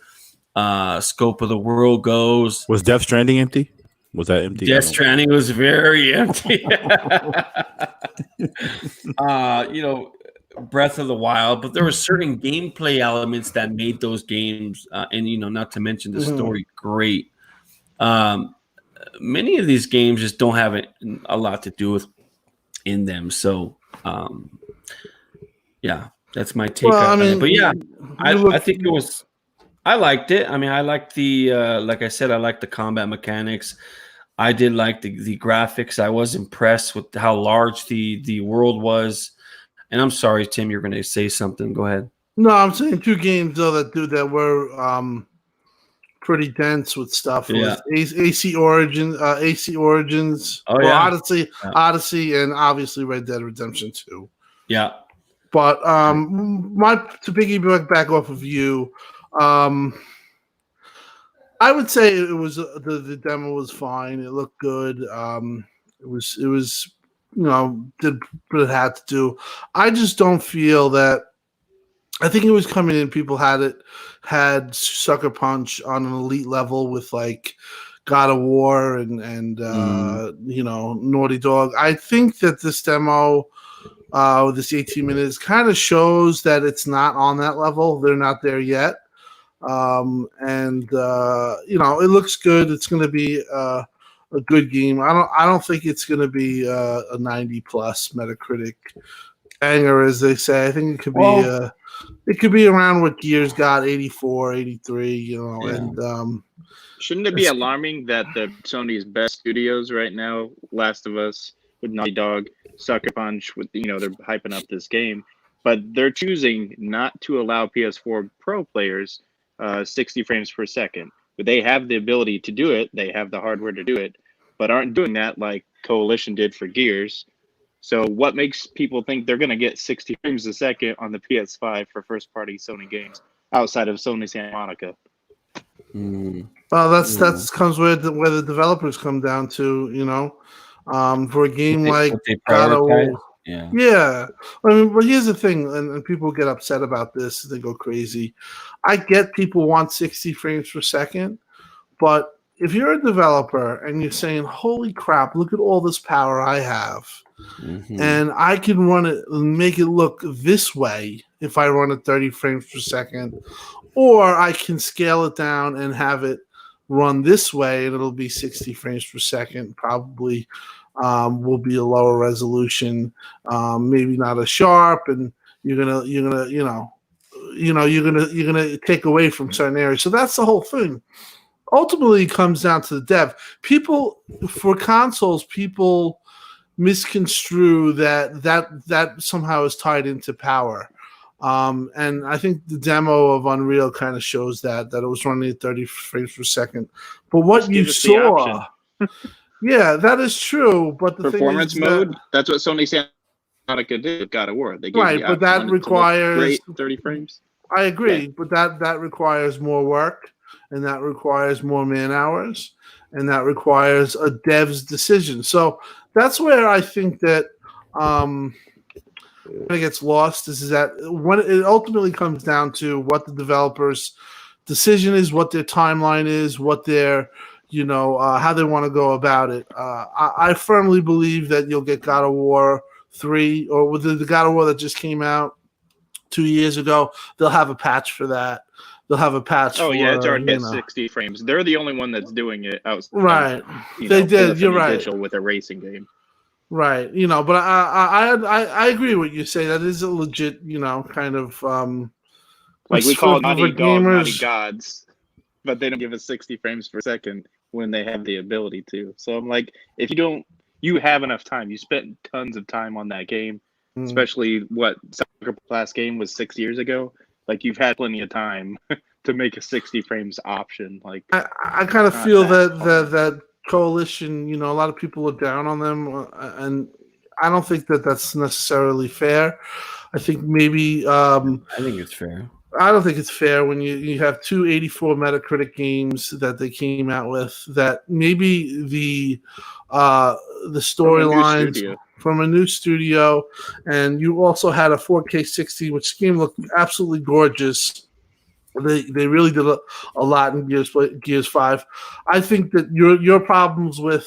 scope of the world goes.
Was Death Stranding empty? Was that empty?
Death Stranding was very empty. Breath of the Wild, but there were certain gameplay elements that made those games, and not to mention the story, great. Many of these games just don't have a lot to do with in them. So, that's my take on it. But yeah, I think it was. I liked it. I mean, I liked the like I said, I liked the combat mechanics. I did like the graphics. I was impressed with how large the world was. And I'm sorry, Tim, you're going to say something. Go ahead.
No, I'm saying two games though that were pretty dense with stuff.
Yeah.
AC Origins, Odyssey, and obviously Red Dead Redemption 2.
Yeah.
But to piggyback back off of you, I would say it was the demo was fine. It looked good. It was did what it had to do. I just don't feel that. I think it was coming in. People had Sucker Punch on an elite level with like God of War and Naughty Dog. I think that this demo, this 18 minutes, kind of shows that it's not on that level. They're not there yet. It looks good. It's going to be a good game. I don't think it's going to be a 90 plus Metacritic banger, as they say. I think it could be around what Gears got, 84, 83, and
shouldn't it be alarming that Sony's best studios right now, Last of Us with Naughty Dog, Sucker Punch with they're hyping up this game, but they're choosing not to allow PS4 Pro players 60 frames per second. But they have the ability to do it. They have the hardware to do it, but aren't doing that like Coalition did for Gears. So what makes people think they're going to get 60 frames a second on the PS5 for first-party Sony games outside of Sony Santa Monica?
Well, that's comes where the developers come down to, for a game like God of War. Yeah. I mean, but here's the thing, and people get upset about this. They go crazy. I get people want 60 frames per second, but if you're a developer and you're saying, holy crap, look at all this power I have, and I can run it and make it look this way if I run it 30 frames per second, or I can scale it down and have it run this way and it'll be 60 frames per second, probably will be a lower resolution, maybe not as sharp, and you're gonna take away from certain areas. So that's the whole thing. Ultimately, it comes down to the dev. For consoles, people misconstrue that somehow is tied into power. And I think the demo of Unreal kind of shows that it was running at 30 frames per second. But what you saw, yeah, that is true. But the
performance
thing is
mode, that's what Sony Santa Monica did with God of War. They gave
but that requires
30 frames.
I agree, but that requires more work, and that requires more man hours, and that requires a dev's decision. So that's where I think that when it gets lost is that when it ultimately comes down to what the developer's decision is, what their timeline is, what their how they want to go about it. I firmly believe that you'll get God of War 3 or with the God of War that just came out 2 years ago. They'll have a patch for that. they'll have a patch.
Oh
for,
yeah, it's already at 60 frames. They're the only one that's doing it outside.
Right, they did. You're right.
Digital with a racing game.
Right, but I agree with you say. That is a legit, kind of
like we call Naughty Dog Naughty Gods, but they don't give us 60 frames per second when they have the ability to. So I'm like, if you have enough time. You spent tons of time on that game, especially what Soccer Blast game was 6 years ago. Like you've had plenty of time to make a 60 frames option. Like
I kind of feel that Coalition, a lot of people are down on them, and I don't think that that's necessarily fair. I think maybe
I think it's fair.
I don't think it's fair when you have 284 Metacritic games that they came out with, that maybe the storylines from a new studio, and you also had a 4K 60, which game looked absolutely gorgeous. They really did a lot in Gears 5. I think that your problems with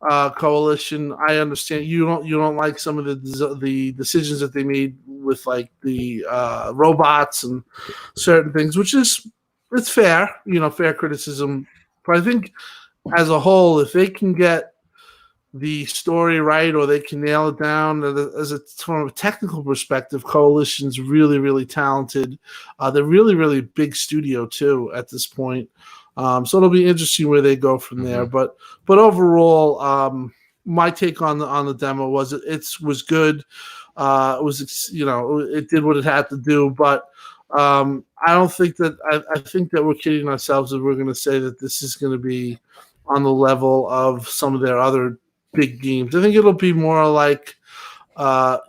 Coalition, I understand. You don't like some of the decisions that they made with like the robots and certain things, which it's fair, fair criticism. But I think as a whole, if they can get the story right, or they can nail it down from a technical perspective, Coalition's really, really talented. They're really, really big studio too at this point. So it'll be interesting where they go from there. But overall, my take on the demo was it was good. It was, it did what it had to do. But I don't think that I think that we're kidding ourselves if we're going to say that this is going to be on the level of some of their other big games. I think it'll be more like, it'll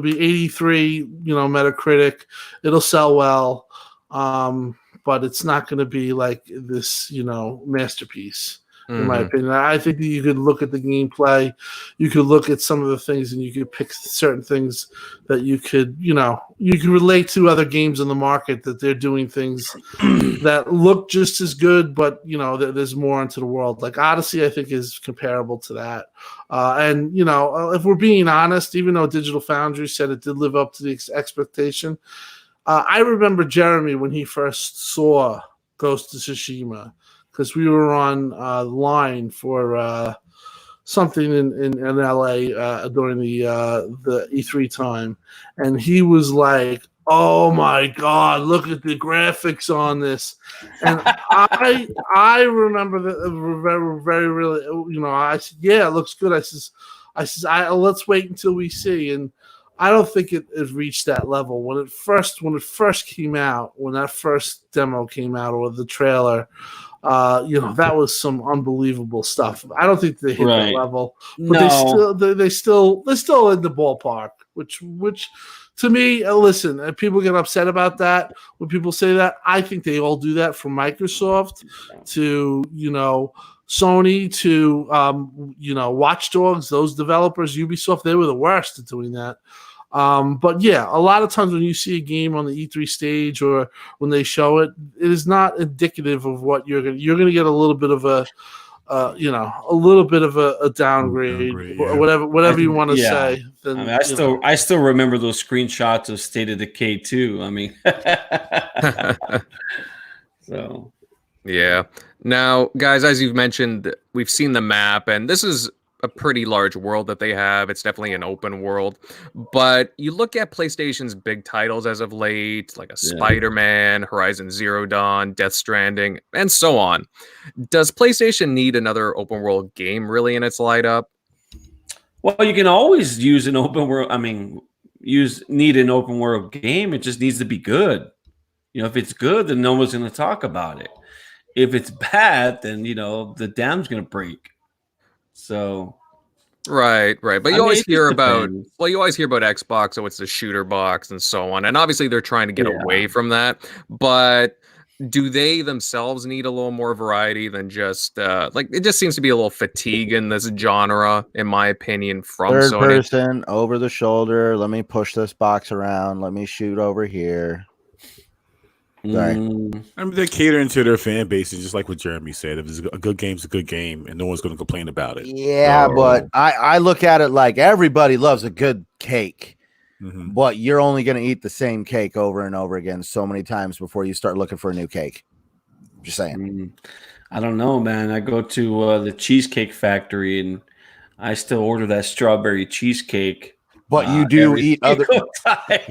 be 83, Metacritic. It'll sell well, but it's not going to be like this, masterpiece. In my opinion, I think that you could look at the gameplay, you could look at some of the things, and you could pick certain things that you could relate to other games in the market, that they're doing things that look just as good, but there's more into the world. Like Odyssey, I think is comparable to that. And if we're being honest, even though Digital Foundry said it did live up to the expectation, I remember Jeremy when he first saw Ghosts of Tsushima, because we were on the line for something in LA during the E3 time, and he was like, "Oh my God, look at the graphics on this!" And I remember that very, very really, I said, "Yeah, it looks good." I says, let's wait until we see. And I don't think it reached that level when it first came out, when that first demo came out, or the trailer. That was some unbelievable stuff. I don't think they hit that level, but they're still in the ballpark. Which to me, listen, people get upset about that when people say that. I think they all do that, from Microsoft to Sony to Watch Dogs. Those developers, Ubisoft, they were the worst at doing that. But yeah, a lot of times when you see a game on the E3 stage or when they show it, it is not indicative of what you're going to get a little bit of a downgrade, or whatever you want to say. Then,
I still remember those screenshots of State of Decay 2. I mean, so
yeah. Now, guys, as you've mentioned, we've seen the map, and this is a pretty large world that they have. It's definitely an open world, but you look at PlayStation's big titles as of late, like Spider-Man, Horizon Zero Dawn, Death Stranding, and so on. Does PlayStation need another open world game really in its lineup?
Well, you can always use an open world. I mean, need an open world game. It just needs to be good. If it's good, then no one's going to talk about it. If it's bad, then the dam's going to break. So,
right. But you always hear about Xbox, so it's the shooter box and so on. And obviously they're trying to get away from that. But do they themselves need a little more variety than just it just seems to be a little fatigue in this genre, in my opinion, from
third
Sony.
Person, over the shoulder. Let me push this box around. Let me shoot over here. Sorry.
I mean, they're catering to their fan base, and just like what Jeremy said, if it's a good game, it's a good game, and no one's going to complain about it.
Yeah, but I look at it like everybody loves a good cake. but you're only going to eat the same cake over and over again so many times before you start looking for a new cake. Just saying.
I don't know, man. I go to the Cheesecake Factory and I still order that strawberry cheesecake.
But you do eat other.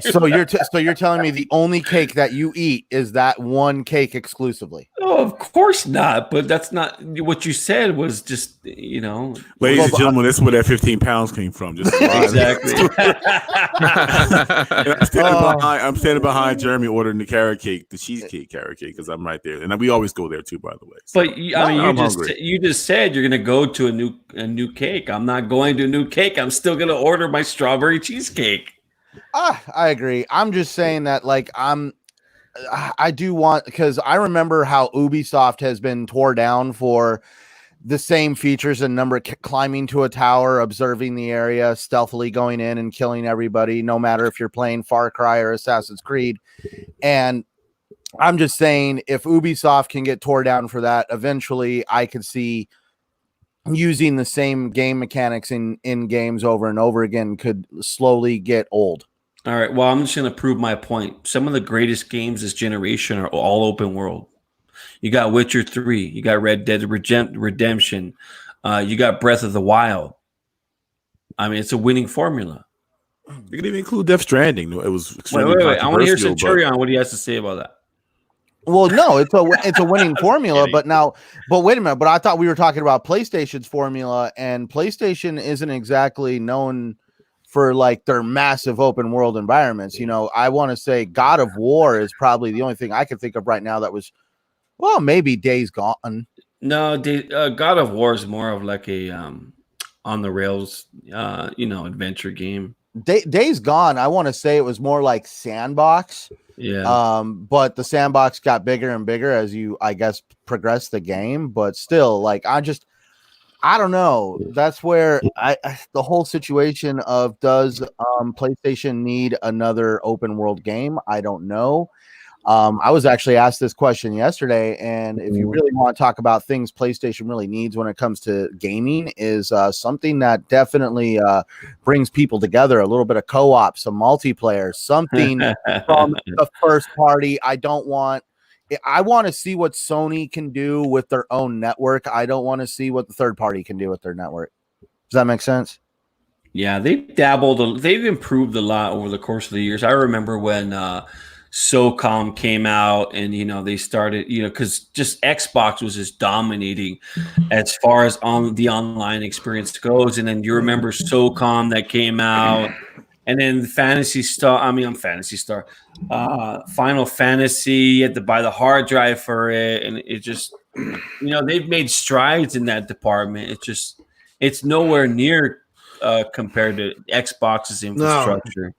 So you're telling me the only cake that you eat is that one cake exclusively?
Oh, of course not. But that's not what you said. Was just
ladies and gentlemen, that's where that 15 pounds came from. Just
exactly.
I'm standing behind Jeremy ordering the carrot cake, the cheesecake carrot cake, because I'm right there, and we always go there too, by the way. So,
but you just said you're going to go to a new cake. I'm not going to a new cake. I'm still going to order my strawberry cheesecake.
I agree. I'm just saying that, like, I do want, because I remember how Ubisoft has been tore down for the same features and number, climbing to a tower, observing the area, stealthily going in and killing everybody, no matter if you're playing Far Cry or Assassin's Creed. And I'm just saying, if Ubisoft can get tore down for that, eventually I could see using the same game mechanics in games over and over again could slowly get old.
All right. Well, I'm just going to prove my point. Some of the greatest games this generation are all open world. You got Witcher 3. You got Red Dead Redemption. You got Breath of the Wild. I mean, it's a winning formula.
You can even include Death Stranding. It was
wait. I want to hear Centurion what he has to say about that.
Well, no, it's a winning formula, but wait a minute. But I thought we were talking about PlayStation's formula, and PlayStation isn't exactly known for like their massive open world environments. You know, I want to say God of War is probably the only thing I can think of right now that was, well, maybe Days Gone.
No, God of War is more of like a on the rails, adventure game.
Days Gone, I want to say it was more like sandbox.
Yeah.
But the sandbox got bigger and bigger as you, I guess, progressed the game. But still, like, I don't know. That's where the whole situation of, does PlayStation need another open world game? I don't know. I was actually asked this question yesterday, and if you really want to talk about things PlayStation really needs when it comes to gaming, is something that definitely brings people together, a little bit of co-op, some multiplayer, something from the first party. I want to see what Sony can do with their own network. I don't want to see what the third party can do with their network. Does that make sense?
Yeah, they've improved a lot over the course of the years. I remember when SOCOM came out, and they started, because just Xbox was just dominating as far as on the online experience goes. And then you remember SOCOM that came out, and then Final Fantasy, you had to buy the hard drive for it, and it just, they've made strides in that department. It's nowhere near compared to Xbox's infrastructure. No.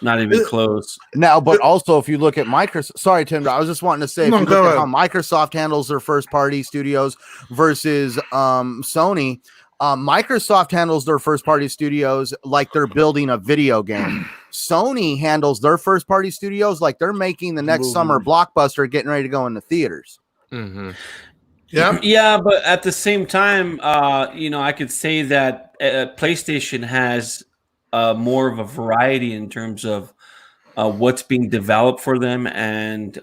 Not even close.
Now, but also if you look at Microsoft, sorry, Tim, I was just wanting to say, if you look at how Microsoft handles their first party studios versus Sony, Microsoft handles their first party studios like they're building a video game. Sony handles their first party studios like they're making the next summer blockbuster, getting ready to go into theaters.
Mm-hmm.
Yeah, but at the same time, I could say that PlayStation has more of a variety in terms of what's being developed for them, and take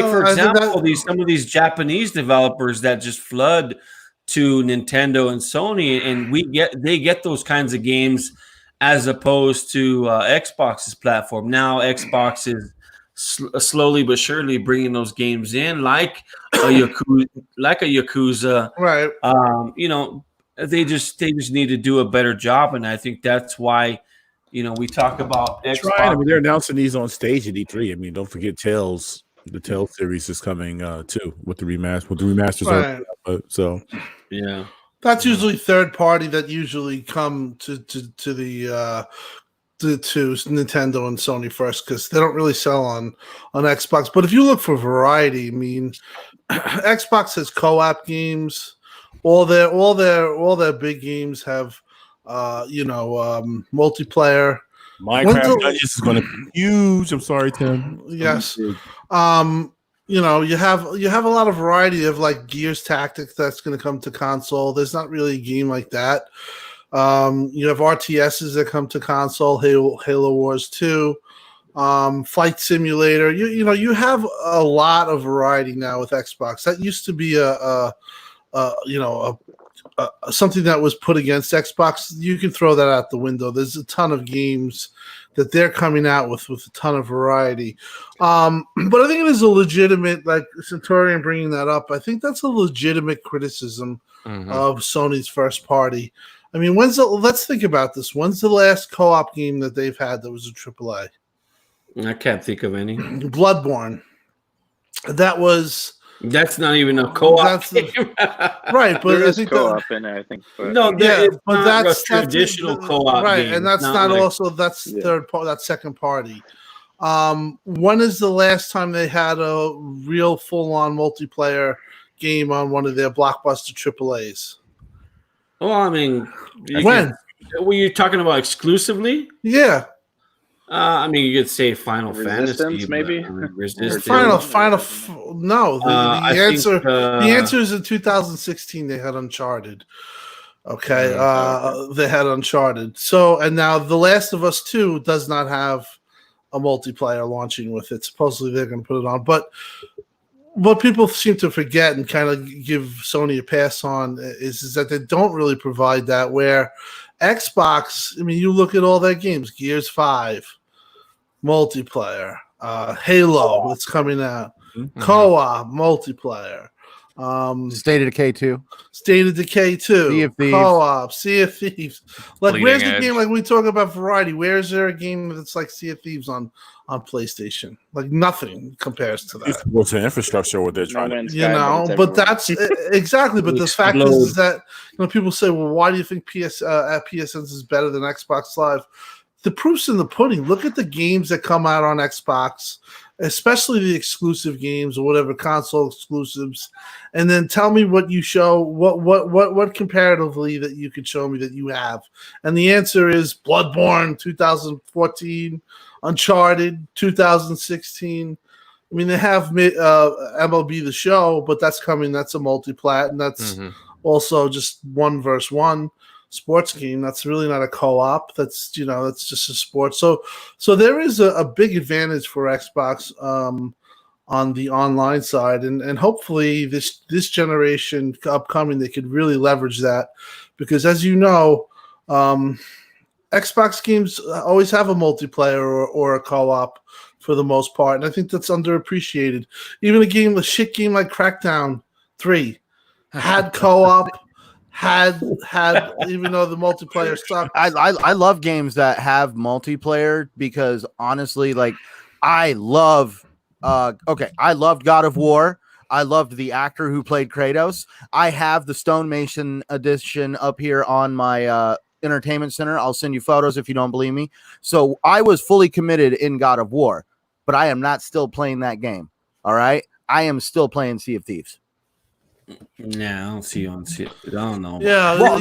for example some of these Japanese developers that just flood to Nintendo and Sony, and they get those kinds of games as opposed to Xbox's platform. Now Xbox is slowly but surely bringing those games in, like a Yakuza,
right?
They just need to do a better job, and I think that's why we talk about Xbox.
I mean, they're announcing these on stage at E3. I mean, don't forget Tales. The Tales series is coming too with the remasters.
Right.
So
yeah,
that's usually third party that usually come to the to Nintendo and Sony first, because they don't really sell on Xbox. But if you look for variety, I mean, Xbox has co-op games. All their big games have multiplayer.
Minecraft Dungeons is going to be huge. I'm sorry, Tim.
Yes. You have a lot of variety of like Gears Tactics that's going to come to console. There's not really a game like that. You have RTSs that come to console, Halo Wars 2, Flight Simulator. You have a lot of variety now with Xbox. That used to be something that was put against Xbox. You can throw that out the window. There's a ton of games that they're coming out with a ton of variety. But I think it is a legitimate, like Centurion bringing that up, I think that's a legitimate criticism of Sony's first party. I mean, let's think about this. When's the last co-op game that they've had that was a AAA?
I can't think of any.
Bloodborne.
That's not even a co-op game.
Right, but
there
I
is
think
co-op in there, I think. But
that's
traditional co-op
right,
game.
And that's not like, also third part. That's second party. When is the last time they had a real full-on multiplayer game on one of their blockbuster AAAs?
Well, I mean, were you talking about exclusively?
Yeah.
I mean, you could say Final
Resistance,
Fantasy,
maybe.
Resistance.
No. The answer is in 2016 they had Uncharted. Okay, they had Uncharted. So, and now The Last of Us 2 does not have a multiplayer launching with it. Supposedly they're going to put it on, but what people seem to forget and kind of give Sony a pass on is that they don't really provide that. Where Xbox, I mean, you look at all their games, Gears 5, multiplayer, Halo that's coming out, co-op, multiplayer,
State of Decay 2,
Sea of Thieves, co-op, Sea of Thieves. Like,
Bleeding
where's the
Edge.
game? Like, we talk about variety. Where is there a game that's like Sea of Thieves on PlayStation? Like, nothing compares to that.
It's what's the infrastructure what they're trying to.
But that's exactly. But the fact is that people say, well, why do you think PSN is better than Xbox Live? The proof's in the pudding. Look at the games that come out on Xbox, especially the exclusive games or whatever console exclusives, and then tell me what you show, what comparatively that you could show me that you have. And the answer is Bloodborne 2014, Uncharted 2016. I mean, they have MLB The Show, but that's coming. That's a multi-plat, and that's also just 1v1 sports game. That's really not a co-op. That's that's just a sport. So there is a big advantage for Xbox on the online side, and hopefully this generation upcoming they could really leverage that, because as you know, Xbox games always have a multiplayer or a co-op for the most part, and I think that's underappreciated. Even a shit game like Crackdown 3 had co-op. Had even though the multiplayer sucked.
I love games that have multiplayer because honestly, like I loved God of War. I loved the actor who played Kratos. I have the Stone Mason edition up here on my entertainment center. I'll send you photos if you don't believe me. So I was fully committed in God of War, but I am not still playing that game. All right, I am still playing Sea of Thieves.
Yeah, I don't see you on it. I don't know.
Yeah,
well,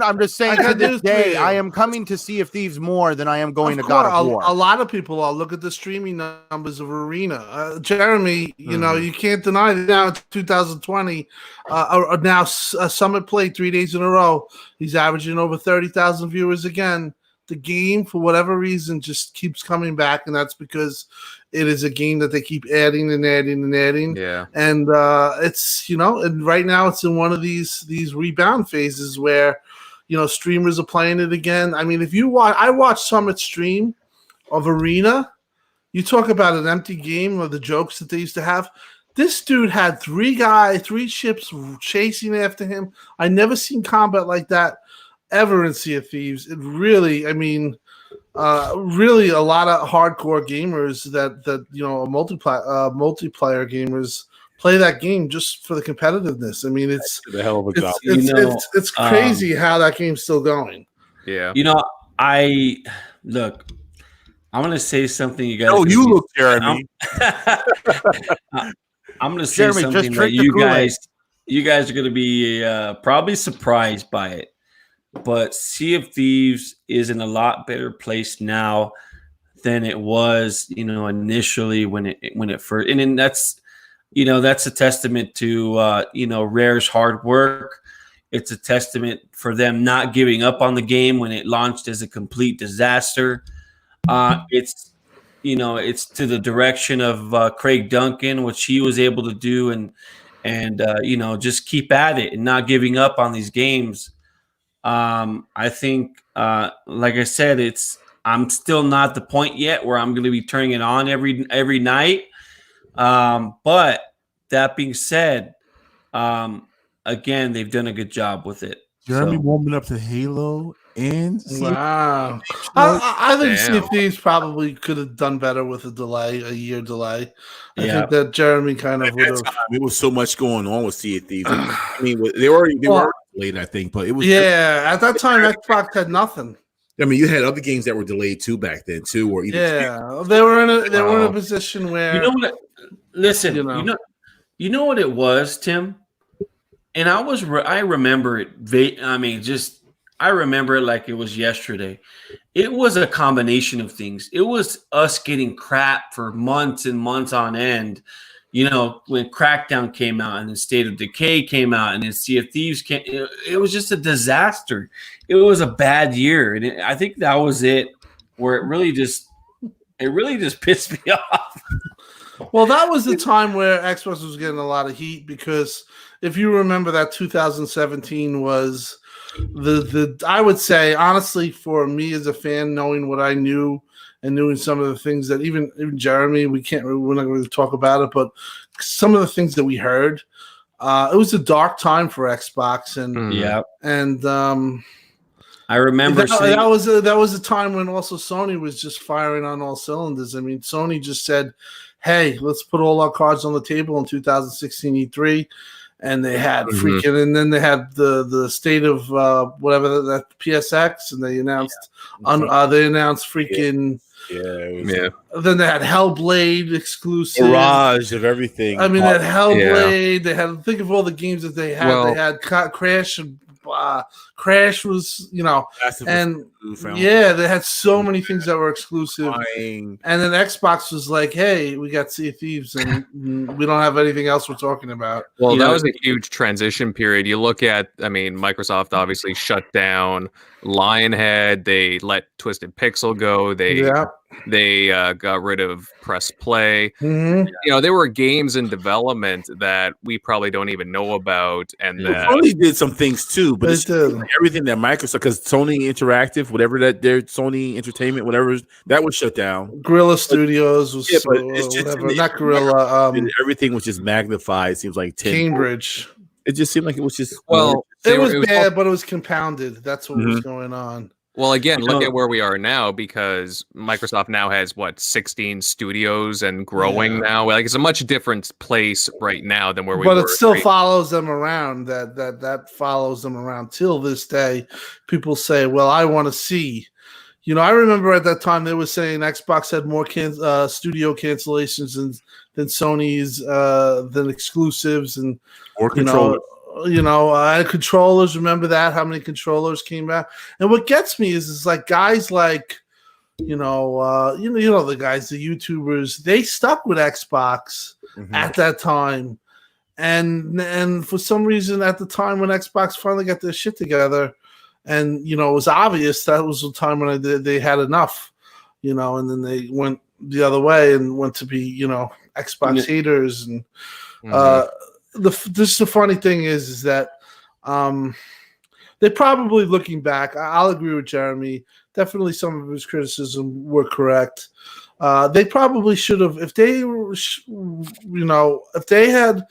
I'm just saying to this day, I am coming to Sea of Thieves more than I am going to God of War.
A lot of people are. Look at the streaming numbers of Arena. Jeremy, you can't deny that now in 2020, now Summit played 3 days in a row. He's averaging over 30,000 viewers again. The game, for whatever reason, just keeps coming back, and that's because it is a game that they keep adding and adding and adding.
Yeah,
and it's and right now it's in one of these rebound phases where streamers are playing it again. I mean, I watched Summit stream of Arena. You talk about an empty game or the jokes that they used to have. This dude had 3 ships chasing after him. I never seen combat like that ever in Sea of Thieves. It really, really a lot of hardcore gamers that multiplayer gamers play that game just for the competitiveness. I mean, it's
the hell of a job.
It's crazy how that game's still going.
Yeah.
I'm gonna say something. You guys.
Oh, you look, Jeremy.
I'm gonna say something that you guys are gonna be probably surprised by it. But Sea of Thieves is in a lot better place now than it was, initially when it first. And then that's a testament to Rare's hard work. It's a testament for them not giving up on the game when it launched as a complete disaster. It's to the direction of Craig Duncan, which he was able to do, and just keep at it and not giving up on these games. I think, like I said, I'm still not the point yet where I'm going to be turning it on every night. But that being said, again, they've done a good job with it.
Jeremy warming up to Halo and
wow. I think Sea of Thieves probably could have done better with a year delay. I think that Jeremy kind of would have.
It was so much going on with Sea of Thieves. I mean, they were delayed, I think, but it was
at that time Xbox had nothing.
I mean, you had other games that were delayed too back then too, or
they were in a position where
you know what it was, Tim. And I remember it. I remember it like it was yesterday. It was a combination of things. It was us getting crap for months and months on end. When Crackdown came out and then State of Decay came out and then Sea of Thieves came, it was just a disaster. It was a bad year. And I think that was it, where it really just pissed me off.
Well, that was the time where Xbox was getting a lot of heat because if you remember that 2017 was I would say, honestly, for me as a fan, knowing what I knew and knowing some of the things that even Jeremy, we're not going to talk about it, but some of the things that we heard, it was a dark time for Xbox. And
I remember
that was a time when also Sony was just firing on all cylinders. I mean, Sony just said, hey, let's put all our cards on the table in 2016 E3. And they had freaking, and then they had the state of whatever that PSX, and they announced freaking. Then they had Hellblade exclusive.
Barrage of everything.
I mean, that Hellblade. They had, think of all the games that they had. They had Crash and Crash was, and they had so many things that were exclusive. And then Xbox was like, hey, we got Sea of Thieves and we don't have anything else we're talking about.
Well, that was a huge transition period. You look at, Microsoft obviously shut down Lionhead. They let Twisted Pixel go. They got rid of Press Play.
Mm-hmm.
There were games in development that we probably don't even know about, and that
Sony did some things too. But it's everything that Microsoft, because Sony Interactive, whatever that their Sony Entertainment, whatever that was shut down.
Guerrilla Studios was not Guerrilla.
Everything was just magnified. It seems like
Cambridge.
It just seemed like it was just
it was bad, but it was compounded. That's what was going on.
Well, again, look at where we are now, because Microsoft now has 16 studios and growing now. Like, it's a much different place right now than where we were.
But it still follows them around. That follows them around till this day. People say, "Well, I want to see." I remember at that time they were saying Xbox had more studio cancellations than Sony's, than exclusives and
more controllers.
Controllers. Remember that? How many controllers came out? And what gets me is like guys like, the guys, the YouTubers, they stuck with Xbox at that time, and for some reason at the time when Xbox finally got their shit together, and it was obvious that was the time when they had enough, and then they went the other way and went to be Xbox haters and. The funny thing is that they probably, looking back, I'll agree with Jeremy. Definitely, some of his criticism were correct. They probably should have, if they had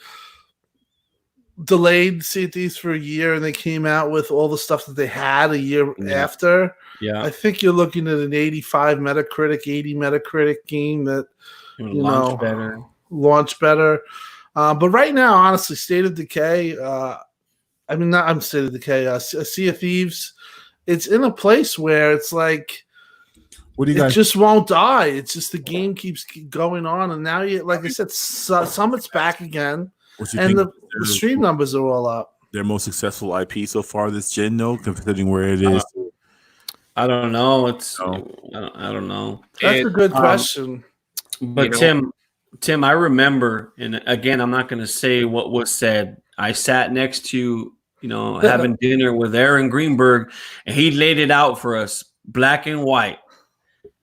delayed Sea of Thieves for a year and they came out with all the stuff that they had a year after. Yeah, I think you're looking at an 85 Metacritic, 80 Metacritic game that launch better. But right now, honestly, State of Decay, Sea of Thieves, it's in a place where it's like, it just won't die. It's just the game keeps going on. And now, like I said, Summit's back again. And the stream numbers are all up.
Their most successful IP so far this gen, though, considering where it is.
I don't know. I don't know.
That's a good question.
But Tim, I remember, and again, I'm not going to say what was said. I sat next to, having dinner with Aaron Greenberg, and he laid it out for us, black and white.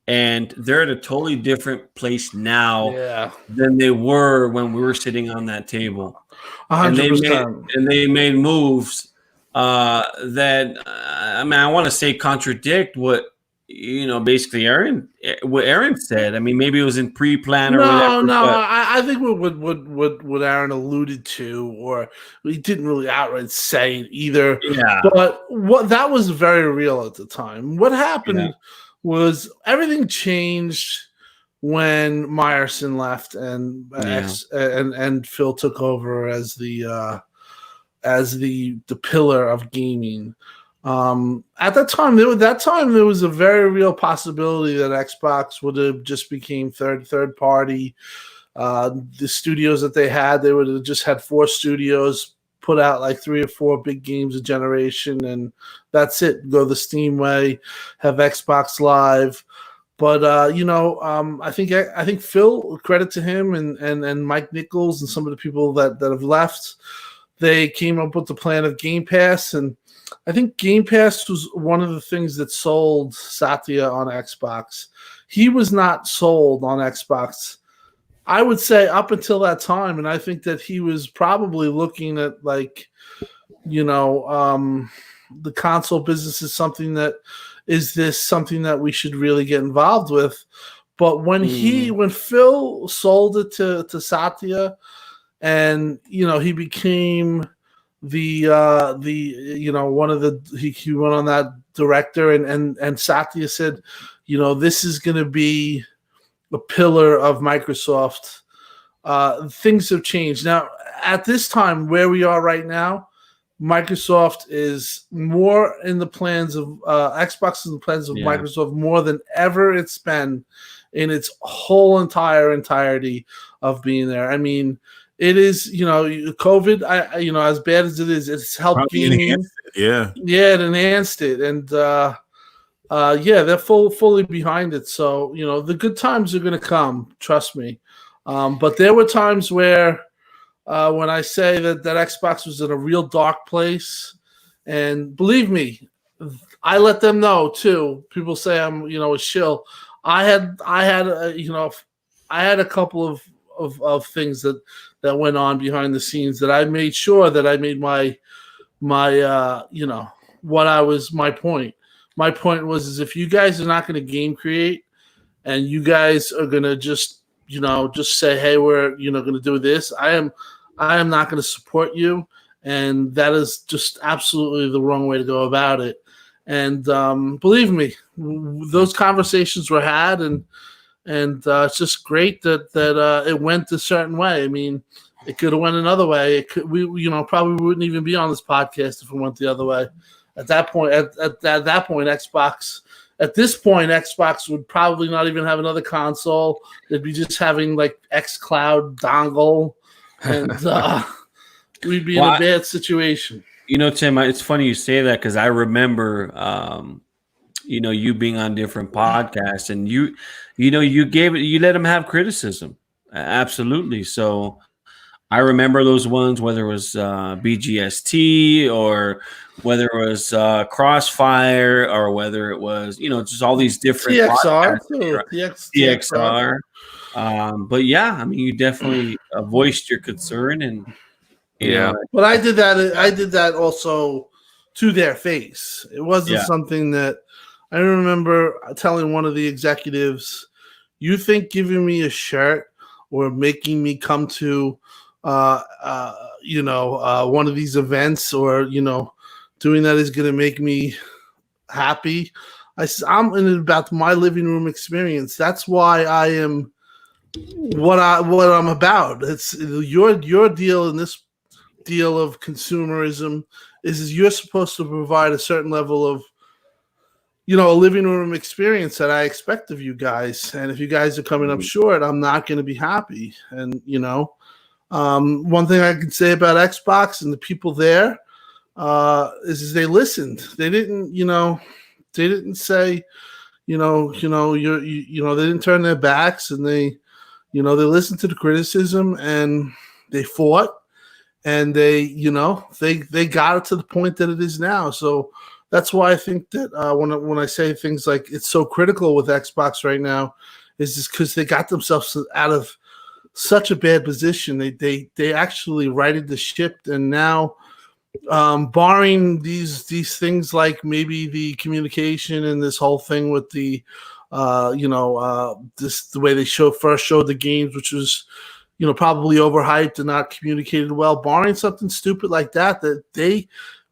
And they're at a totally different place now than they were when we were sitting on that table.
100%.
And they made moves that I want to say contradict what basically Aaron said. I mean, maybe it was in pre-plan or whatever.
I think what Aaron alluded to, or he didn't really outright say it either.
Yeah.
But that was very real at the time. What happened was everything changed when Meyerson left and Phil took over as the pillar of gaming. At that time, there was a very real possibility that Xbox would have just became third party. The studios that they had, they would have just had 4 studios, put out like 3 or 4 big games a generation, and that's it. Go the Steam way, have Xbox Live. But I think Phil, credit to him, and Mike Nichols and some of the people that have left, they came up with the plan of Game Pass, and I think Game Pass was one of the things that sold Satya on Xbox. He was not sold on Xbox, I would say, up until that time, and I think that he was probably looking at the console business is something that something that we should really get involved with. But when Phil sold it to Satya, and he became he went on that director, and Satya said, this is going to be a pillar of Microsoft. Things have changed now. At this time, where we are right now, Microsoft is more in the plans of Xbox, in the plans of Microsoft more than ever it's been in its whole entirety of being there. I mean, it is, COVID, as bad as it is, it's helped gaming. It enhanced it. And they're fully behind it. So, the good times are going to come, trust me. But there were times where when I say that Xbox was in a real dark place, and believe me, I let them know too. People say I'm, a shill. I had a couple of things that went on behind the scenes that I made sure that I made my point. My point was if you guys are not going to game create, and you guys are going to just say, hey, we're going to do this, I am not going to support you, and that is just absolutely the wrong way to go about it. And believe me, those conversations were had, and it's just great that it went a certain way. I mean, it could have went another way. We probably wouldn't even be on this podcast if it went the other way. At that point, Xbox. At this point, Xbox would probably not even have another console. They'd be just having like xCloud dongle, and we'd be in a bad situation.
Tim, it's funny you say that because I remember, you being on different podcasts, and you let them have criticism. Absolutely. So I remember those ones, whether it was BGST or whether it was Crossfire or whether it was, just all these different
TXR.
TXR. But yeah, I mean, you definitely voiced your concern, and
But I did that also to their face. It wasn't something that I remember telling one of the executives, you think giving me a shirt or making me come to one of these events or doing that is going to make me happy? I'm in about my living room experience. That's why I am what I'm about. It's your deal in this deal of consumerism is you're supposed to provide a certain level of a living room experience that I expect of you guys. And if you guys are coming up short, I'm not going to be happy. And one thing I can say about Xbox and the people there is they listened. They didn't say, they didn't turn their backs, and they listened to the criticism, and they fought, and they got it to the point that it is now. So that's why I think that when I say things like it's so critical with Xbox right now, is just because they got themselves out of such a bad position. They actually righted the ship, and now, barring these things like maybe the communication and this whole thing with the the way they first showed the games, which was probably overhyped and not communicated well, barring something stupid like that they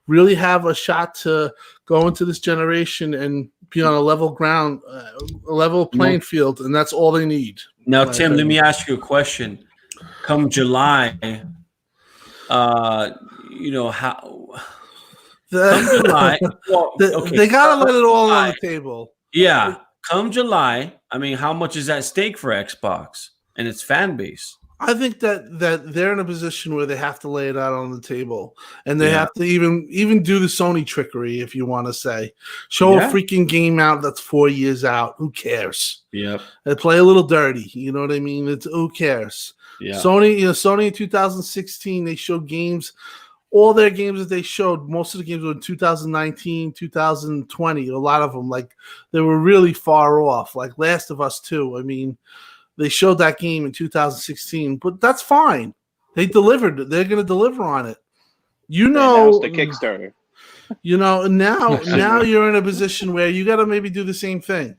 really have a shot to go into this generation and be on a level ground, a level playing field, and that's all they need.
Now, Tim, let me ask you a question. Come July, how? Come July,
they gotta let it all on the table.
Yeah, come July. I mean, how much is at stake for Xbox and its fan base?
I think that they're in a position where they have to lay it out on the table, and they have to even do the Sony trickery, if you want to say, show a freaking game out that's 4 years out. Who cares?
Yep.
They play a little dirty. You know what I mean? It's who cares?
Yeah.
Sony in 2016 they showed games. All their games that they showed, most of the games were in 2019, 2020. A lot of them, like, they were really far off. Like Last of Us 2. I mean, they showed that game in 2016, but that's fine. They delivered. They're going to deliver on it.
They announced the Kickstarter.
Now you're in a position where you got to maybe do the same thing,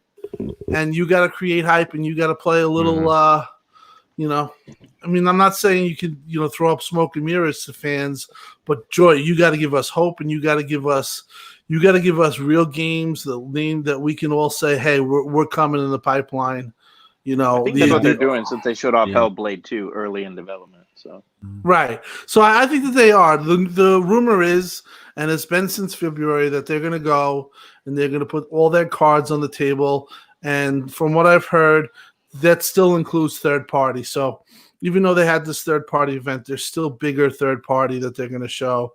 and you got to create hype, and you got to play a little. I mean, I'm not saying you could throw up smoke and mirrors to fans, but Joy, you got to give us hope, and you got to give us real games that we can all say, hey, we're coming in the pipeline.
I think that's what they're doing since they showed off Hellblade 2 early in development. So
right. So I think that they are. The rumor is, and it's been since February, that they're going to go and they're going to put all their cards on the table. And from what I've heard, that still includes third party. So even though they had this third party event, there's still bigger third party that they're going to show.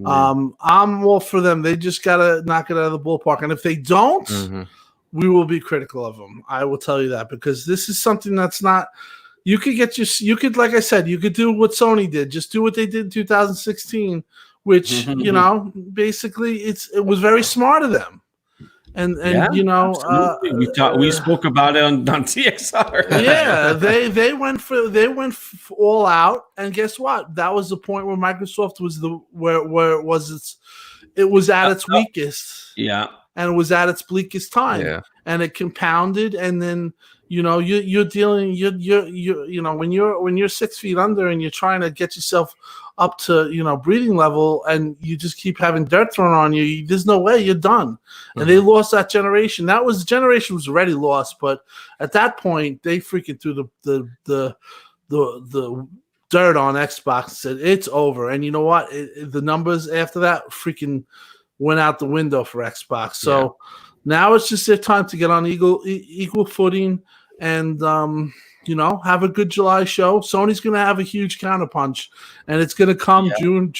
I'm all for them. They just got to knock it out of the ballpark. And if they don't, we will be critical of them. I will tell you that, because this is something that's not. You could, like I said, you could do what Sony did. Just do what they did in 2016, which basically it was very smart of them. And
we spoke about it on TXR.
Yeah, they went all out, and guess what? That was the point where Microsoft was where it was at its weakest.
Yeah.
And it was at its bleakest time, and it compounded. And then you're dealing when you're 6 feet under and you're trying to get yourself up to breathing level, and you just keep having dirt thrown on you. There's no way, you're done. And they lost that generation. The generation was already lost, but at that point they freaking threw the dirt on Xbox and said it's over. And you know what? The numbers after that freaking went out the window for Xbox. So now it's just their time to get on equal footing and have a good July show. Sony's going to have a huge counterpunch, and it's going to come June.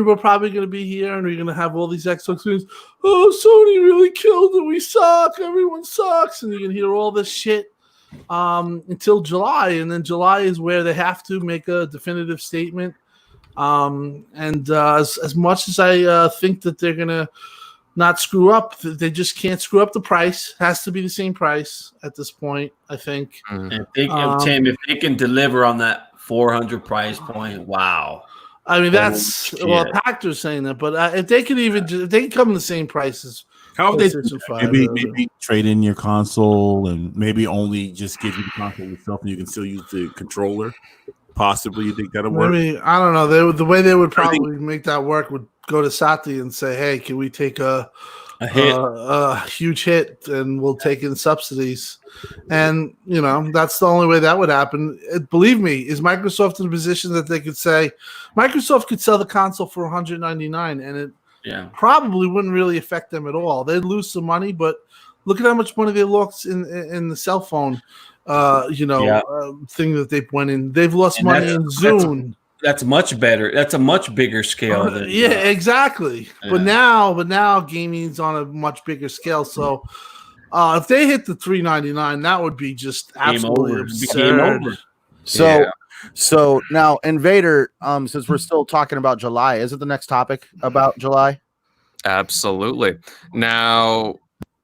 We're probably going to be here, and we're going to have all these Xbox fans. Oh, Sony really killed it. We suck. Everyone sucks. And you're going to hear all this shit until July, and then July is where they have to make a definitive statement. As much as I think that they're gonna not screw up, they just can't screw up the price. It has to be the same price at this point, I think.
Tim, if they can deliver on that 400 price point, wow.
I mean, Pactor's saying that, but if they can come in the same prices.
How they maybe trade in your console and maybe only just give you the console yourself, and you can still use the controller. Possibly, you think that'll work?
Maybe, I don't know. The way they would probably make that work would go to Sati and say, "Hey, can we take a huge hit, and we'll take in subsidies?" And that's the only way that would happen. Believe me, is Microsoft in a position that they could say Microsoft could sell the console for $199, and it probably wouldn't really affect them at all. They'd lose some money, but look at how much money they lost in the cell phone. Thing that they went in. They've lost money in Zune.
That's much better. That's a much bigger scale than
exactly. Yeah. But now gaming's on a much bigger scale. So if they hit the $399, that would be just absolutely absurd.
So So now, Invader, since we're still talking about July, is it the next topic about July?
Absolutely. Now,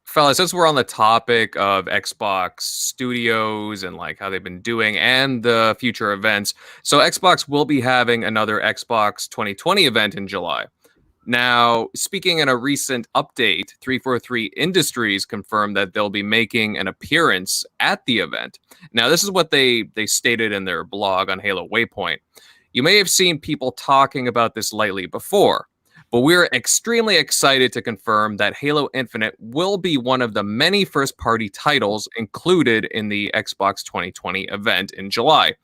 fellas, since we're on the topic of Xbox Studios and like how they've been doing and the future events, so Xbox will be having another Xbox 2020 event in July. Now, speaking in a recent update, 343 Industries confirmed that they'll be making an appearance at the event. Now, this is what they stated in their blog on Halo Waypoint. You may have seen people talking about this lightly before, but we're extremely excited to confirm that Halo Infinite will be one of the many first-party titles included in the Xbox 2020 event in July.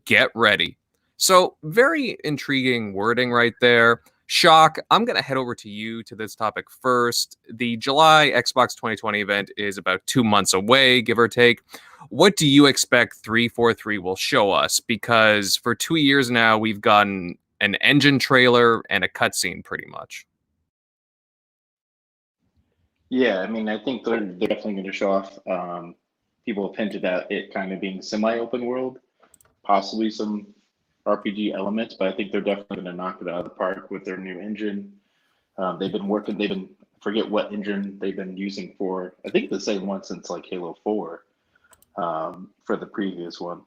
Get ready. So, very intriguing wording right there. Shock, I'm going to head over to you to this topic first. The July Xbox 2020 event is about 2 months away, give or take. What do you expect 343 will show us? Because for 2 years now, we've gotten an engine trailer and a cutscene pretty much.
Yeah, I mean, I think they're definitely going to show off. People have hinted at it kind of being semi-open world, possibly some RPG elements, but I think they're definitely going to knock it out of the park with their new engine. Forget what engine they've been using for, I think the same one since like Halo 4 for the previous one.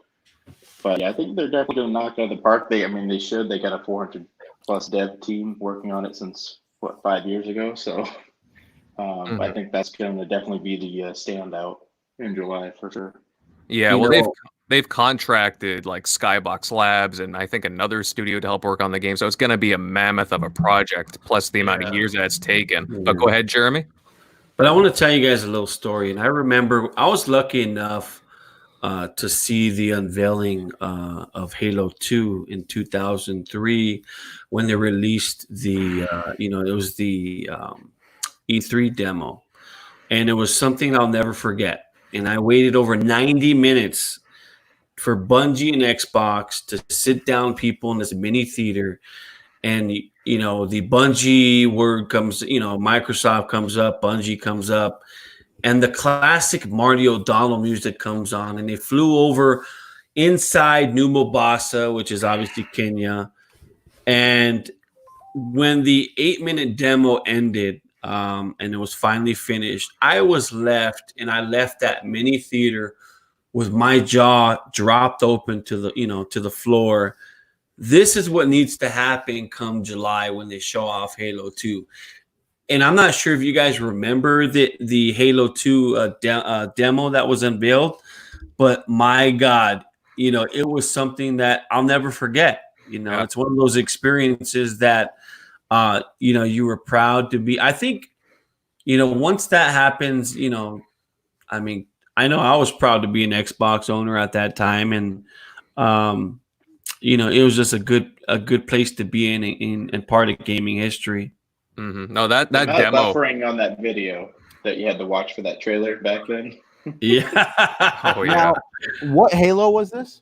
But yeah, I think they're definitely going to knock it out of the park. They got a 400 plus dev team working on it since 5 years ago. So I think that's going to definitely be the standout in July for sure.
Yeah, well, they've contracted like Skybox Labs and I think another studio to help work on the game. So it's going to be a mammoth of a project, plus the amount of years that it's taken. But go ahead, Jeremy.
But I want to tell you guys a little story. And I remember I was lucky enough to see the unveiling of Halo 2 in 2003 when they released the, it was the E3 demo. And it was something I'll never forget. And I waited over 90 minutes for Bungie and Xbox to sit down people in this mini theater. And, the Bungie word comes, Microsoft comes up, Bungie comes up, and the classic Marty O'Donnell music comes on. And they flew over inside New Mombasa, which is obviously Kenya. And when the 8-minute demo ended, and it was finally finished, I left that mini theater with my jaw dropped open to the floor. This is what needs to happen come July when they show off Halo 2. And I'm not sure if you guys remember the Halo 2 demo that was unveiled, but my God, it was something that I'll never forget. It's one of those experiences that you were proud to be. I think, once that happens, I mean, I know I was proud to be an Xbox owner at that time, and it was just a good place to be in part of gaming history.
Mm-hmm. No, that demo
buffering on that video that you had to watch for that trailer back then.
Yeah.
Oh yeah.
Now, what Halo was this?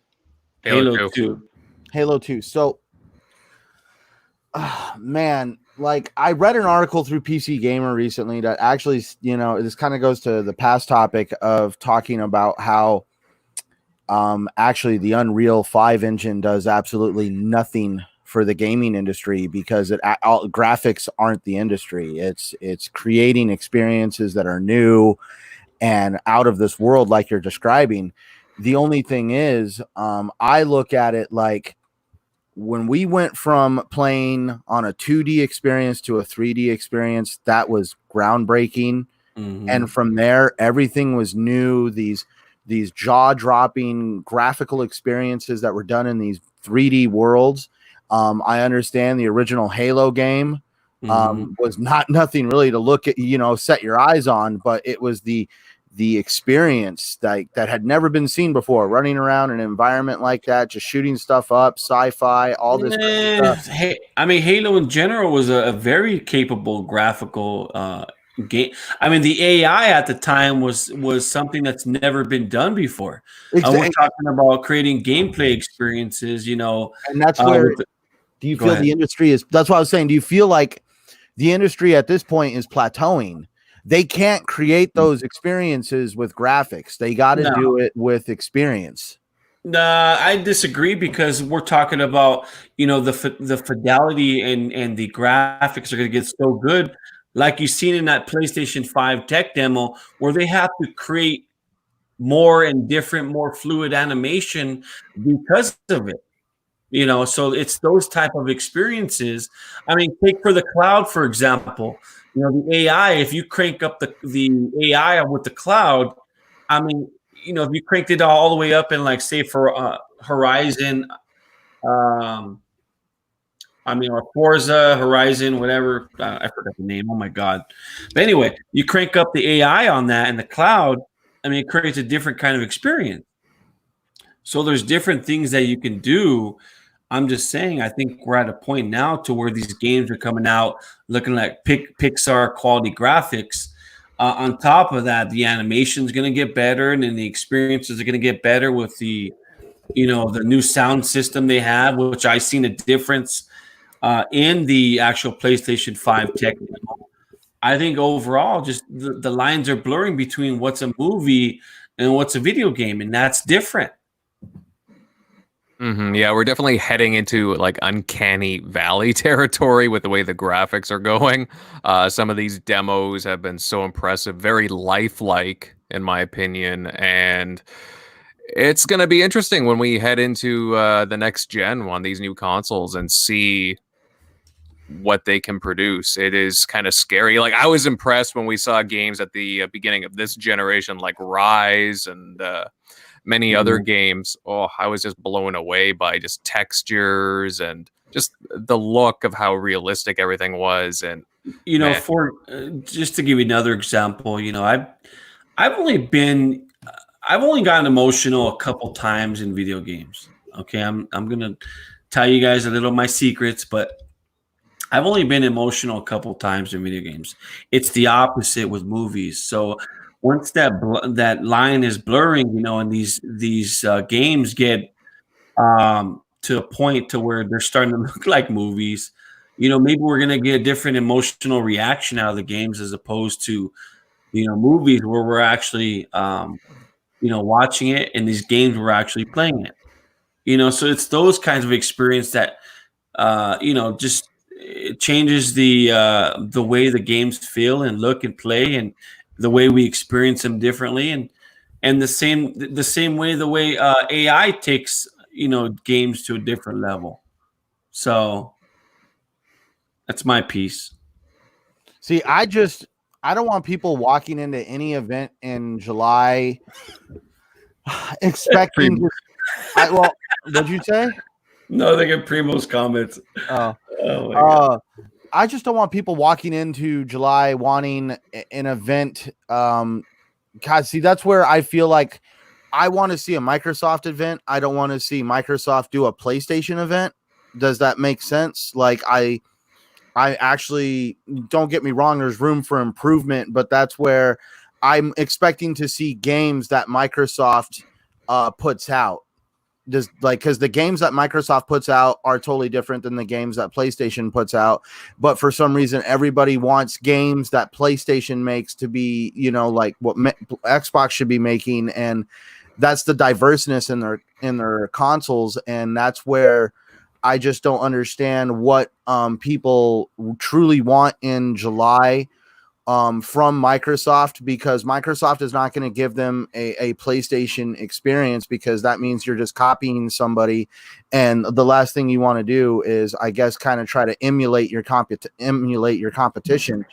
Halo 2.
Halo 2. So, man. Like, I read an article through PC Gamer recently that actually, this kind of goes to the past topic of talking about how actually the Unreal 5 engine does absolutely nothing for the gaming industry because graphics aren't the industry. It's creating experiences that are new and out of this world like you're describing. The only thing is, I look at it like, when we went from playing on a 2D experience to a 3D experience, that was groundbreaking. Mm-hmm. And from there, everything was new. These jaw-dropping graphical experiences that were done in these 3D worlds. I understand the original Halo game was nothing really to look at, set your eyes on, but it was the experience that had never been seen before, running around in an environment like that, just shooting stuff up, sci-fi, all this stuff.
Hey, I mean, Halo in general was a very capable graphical game. I mean, the AI at the time was something that's never been done before.
Exactly.
We're talking about creating gameplay experiences, and
that's where do you feel the industry is? That's what I was saying. Do you feel like the industry at this point is plateauing? They can't create those experiences with graphics. They got to do it with experience.
I disagree because we're talking about the fidelity and the graphics are going to get so good, like you've seen in that PlayStation 5 tech demo, where they have to create more and different, more fluid animation because of it. So it's those type of experiences. I mean, take for the cloud, for example. The AI. If you crank up the AI with the cloud, I mean, if you cranked it all the way up in, like, say, for Horizon, or Forza Horizon, whatever, I forgot the name. Oh my god! But anyway, you crank up the AI on that in the cloud. I mean, it creates a different kind of experience. So there's different things that you can do. I'm just saying, I think we're at a point now to where these games are coming out looking like Pixar quality graphics. On top of that, the animation is going to get better, and then the experiences are going to get better with the new sound system they have, which I've seen a difference in the actual PlayStation 5 tech. I think overall, just the lines are blurring between what's a movie and what's a video game, and that's different.
Mm-hmm. Yeah, we're definitely heading into like uncanny valley territory with the way the graphics are going. Some of these demos have been so impressive, very lifelike, in my opinion, and it's going to be interesting when we head into the next gen on these new consoles and see what they can produce. It is kind of scary. Like, I was impressed when we saw games at the beginning of this generation, like Rise and many other games. Oh, I was just blown away by just textures and just the look of how realistic everything was. And
for just to give you another example, I've only gotten emotional a couple times in video games. Okay, I'm gonna tell you guys a little of my secrets, but I've only been emotional a couple times in video games. It's the opposite with movies. So once that line is blurring, and these games get to a point to where they're starting to look like movies, maybe we're gonna get a different emotional reaction out of the games as opposed to movies where we're actually watching it, and these games we're actually playing it. So it's those kinds of experience that just it changes the way the games feel and look and play, and the way we experience them differently, and the same way the way AI takes games to a different level. So that's my piece.
See, I don't want people walking into any event in July expecting. What'd you say?
No, they get Primo's comments.
Oh my God. I just don't want people walking into July wanting an event. God, see, that's where I feel like I want to see a Microsoft event. I don't want to see Microsoft do a PlayStation event. Does that make sense? Like, I actually, don't get me wrong, there's room for improvement, but that's where I'm expecting to see games that Microsoft puts out. Because the games that Microsoft puts out are totally different than the games that PlayStation puts out. But for some reason, everybody wants games that PlayStation makes to be, like what Xbox should be making, and that's the diverseness in their consoles, and that's where I just don't understand what people truly want in July from Microsoft, because Microsoft is not going to give them a PlayStation experience, because that means you're just copying somebody. And the last thing you want to do is, I guess, kind of try to emulate your competition.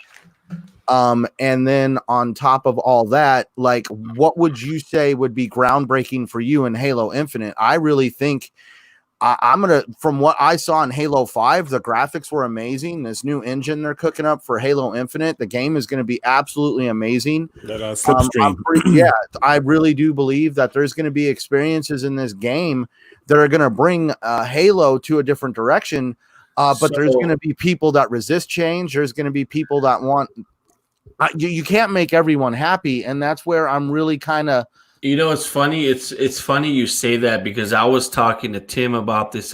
And then on top of all that, like, what would you say would be groundbreaking for you in Halo Infinite? I really think from what I saw in Halo 5, the graphics were amazing. This new engine they're cooking up for Halo Infinite, the game is going to be absolutely amazing. I really do believe that there's going to be experiences in this game that are going to bring Halo to a different direction. But there's going to be people that resist change. There's going to be people that want. You can't make everyone happy, and that's where I'm really kind of.
It's funny. It's funny you say that, because I was talking to Tim about this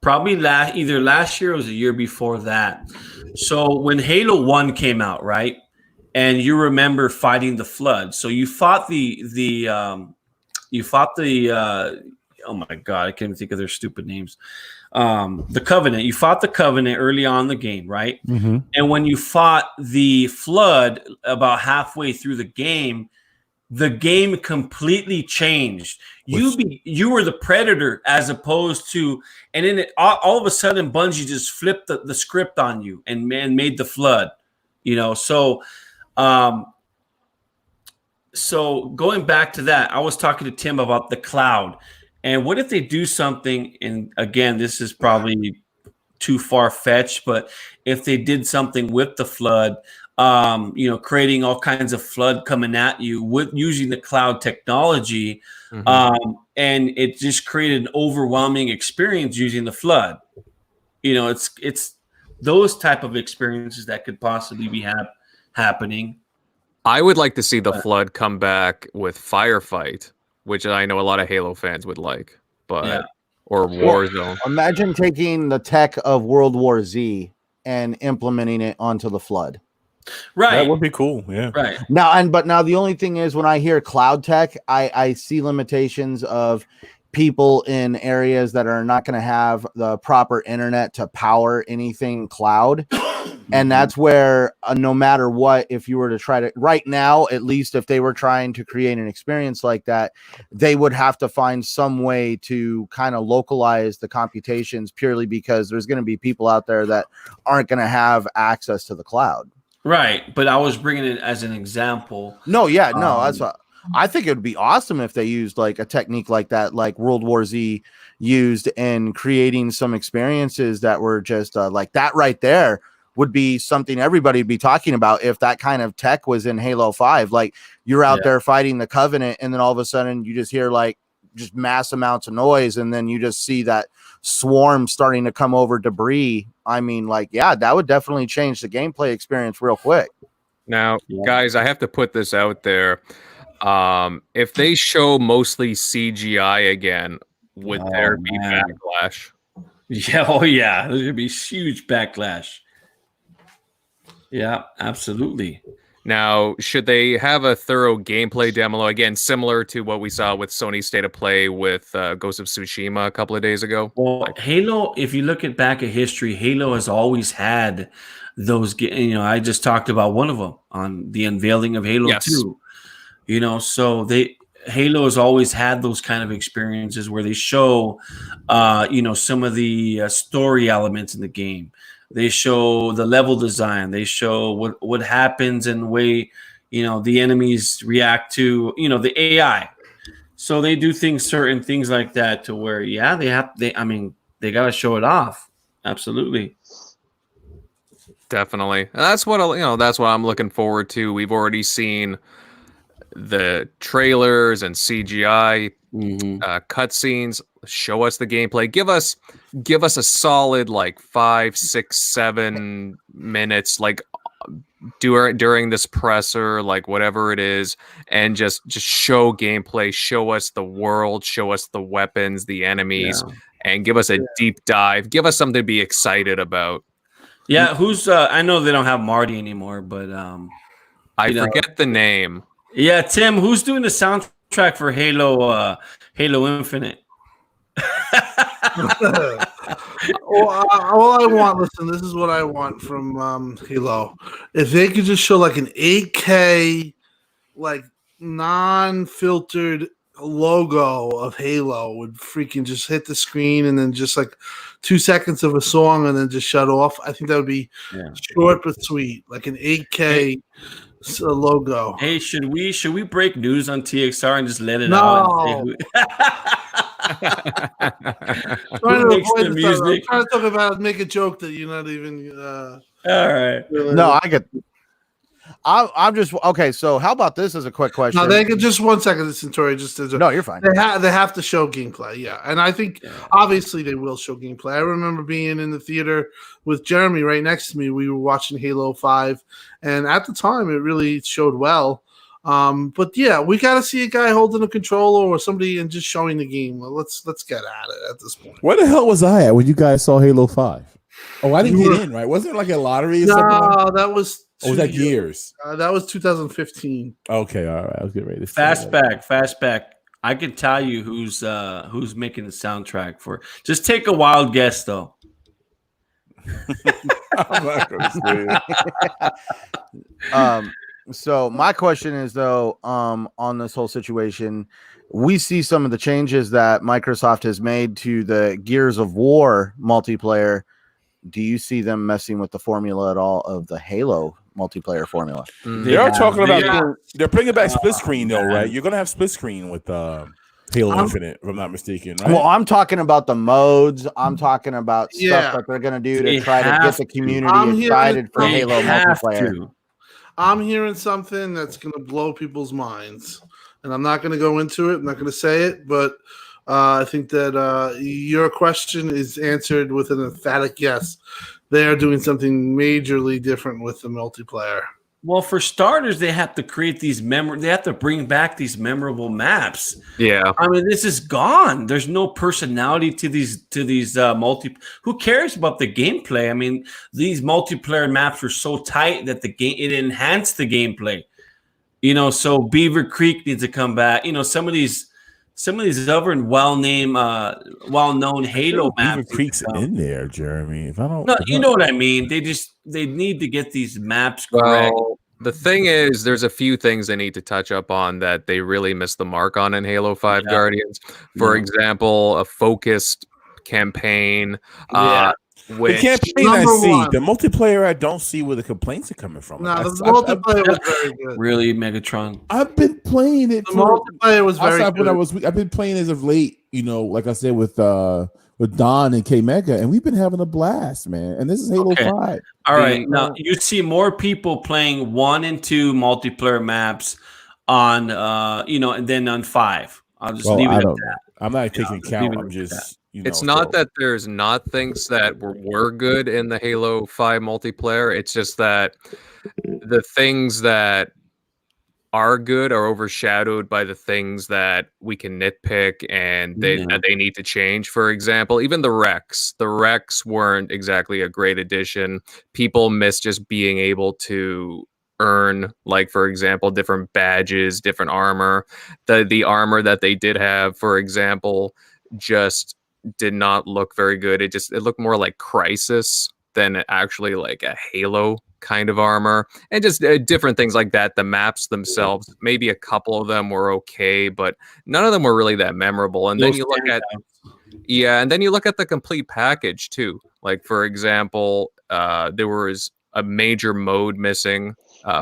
probably either last year or was the year before that. So when Halo 1 came out, right, and you remember fighting the Flood. So you fought the You fought the oh my god, I can't even think of their stupid names. The Covenant. You fought the Covenant early on in the game, right?
Mm-hmm.
And when you fought the Flood about halfway through the game completely changed. You were the predator as opposed to, and then all of a sudden Bungie just flipped the script on you and made the Flood. So going back to that, I was talking to Tim about the cloud. And what if they do something, and again, this is probably too far-fetched, but if they did something with the Flood, creating all kinds of flood coming at you with using the cloud technology, and it just created an overwhelming experience using the Flood. It's those type of experiences that could possibly be happening.
I would like to see the Flood come back with Firefight, which I know a lot of Halo fans would like, or Warzone.
Imagine taking the tech of World War Z and implementing it onto the Flood.
Right.
That would be cool. Yeah.
Right.
Now the only thing is when I hear cloud tech, I see limitations of people in areas that are not going to have the proper internet to power anything cloud. And that's where no matter what, if you were to try to right now, at least if they were trying to create an experience like that, they would have to find some way to kind of localize the computations purely because there's going to be people out there that aren't going to have access to the cloud.
Right. But I was bringing it as an example.
That's what I think it would be awesome if they used like a technique like that, like World War Z used in creating some experiences that were just like that right there would be something everybody would be talking about if that kind of tech was in Halo 5. Like you're out there fighting the Covenant and then all of a sudden you just hear like just mass amounts of noise and then you just see that swarm starting to come over debris. I mean, that would definitely change the gameplay experience real quick.
Now, guys, I have to put this out there. If they show mostly CGI again, would there be backlash?
Yeah, there's gonna be huge backlash. Yeah, absolutely.
Now, should they have a thorough gameplay demo again, similar to what we saw with Sony's State of Play with Ghosts of Tsushima a couple of days ago?
Well, Halo, if you look at history, Halo has always had those. I just talked about one of them on the unveiling of Halo 2. So Halo has always had those kind of experiences where they show, some of the story elements in the game. They show the level design. They show what happens and the way, the enemies react to, the AI. So they do certain things like that to where, they got to show it off. Absolutely.
Definitely. And that's what I'm looking forward to. We've already seen the trailers and CGI cutscenes. Show us the gameplay. Give us a solid 5, 6, 7 minutes during this presser, whatever it is, and just show gameplay. Show us the world. Show us the weapons, the enemies, and give us a deep dive. Give us something to be excited about.
Yeah, who's I know they don't have Marty anymore, but
I forget the name.
Yeah, Tim, who's doing the soundtrack for Halo Infinite?
All I want, listen, this is what I want from Halo. If they could just show an 8K, non-filtered logo of Halo would freaking just hit the screen and then just 2 seconds of a song and then just shut off. I think that would be short but sweet, an 8K logo.
Hey, should we break news on TXR and just let it
out?
No.
Trying to talk about make a joke that you're not even.
All right.
No, I get. I'm just okay. So how about this as a quick question?
No, they can just 1 second, Centauri.
No, you're fine.
They have to show gameplay, and I think obviously they will show gameplay. I remember being in the theater with Jeremy right next to me. We were watching Halo 5, and at the time it really showed well. But we got to see a guy holding a controller or somebody and just showing the game. Well, let's get at it at this point.
Where the hell was I at when you guys saw Halo 5? Oh, I didn't get in, right? Wasn't it a lottery or something?
No, that was.
Or was that years?
That was 2015.
Okay, all right. I was getting ready to
Fastback. I can tell you who's making the soundtrack for. Just take a wild guess, though.
I'm not gonna say it.
So my question is though, on this whole situation, we see some of the changes that Microsoft has made to the Gears of War multiplayer. Do you see them messing with the formula at all of the Halo multiplayer formula?
They are talking about they're bringing back split screen though, right? You're gonna have split screen with Halo Infinite, if I'm not mistaken, right?
Well, I'm talking about the modes. I'm talking about stuff that they're gonna do to try to get the community excited for Halo multiplayer.
I'm hearing something that's going to blow people's minds, and I'm not going to go into it. I'm not going to say it, but I think that your question is answered with an emphatic yes. They are doing something majorly different with the multiplayer.
Well, for starters, they have to create these they have to bring back these memorable maps.
Yeah,
I mean, this is gone. There's no personality to these multi. Who cares about the gameplay? I mean, these multiplayer maps were so tight that it enhanced the gameplay. You know, so Beaver Creek needs to come back. You know, some of these other well-known Halo maps.
Beaver Creek's in there, Jeremy. If I don't,
no, you know what I mean. They need to get these maps correct.
Well, the thing is, there's a few things they need to touch up on that they really missed the mark on in Halo 5 Guardians. For example, a focused campaign.
The campaign I see, the multiplayer I don't see where the complaints are coming from.
No, the multiplayer was very good.
Really, Megatron?
I've been playing it.
The multiplayer was very good.
I've been playing as of late, you know, like I said, with Don and K Mega, and we've been having a blast, man. And this is Halo 5.
All right. Now you see more people playing 1 and 2 multiplayer maps on and then on 5. I'll just leave it at that.
I'm not taking account. I'm just
it's not that there's not things that were good in the Halo 5 multiplayer. It's just that the things that are good are overshadowed by the things that we can nitpick and they need to change. For example, even the Rex weren't exactly a great addition. People miss just being able to earn, like, for example, different badges, different armor. The armor that they did have, for example, just did not look very good. It looked more like Crisis than actually like a Halo kind of armor, and just different things like that. The maps themselves, maybe a couple of them were okay, but none of them were really that memorable. And then you look at the complete package too. Like, for example, there was a major mode missing,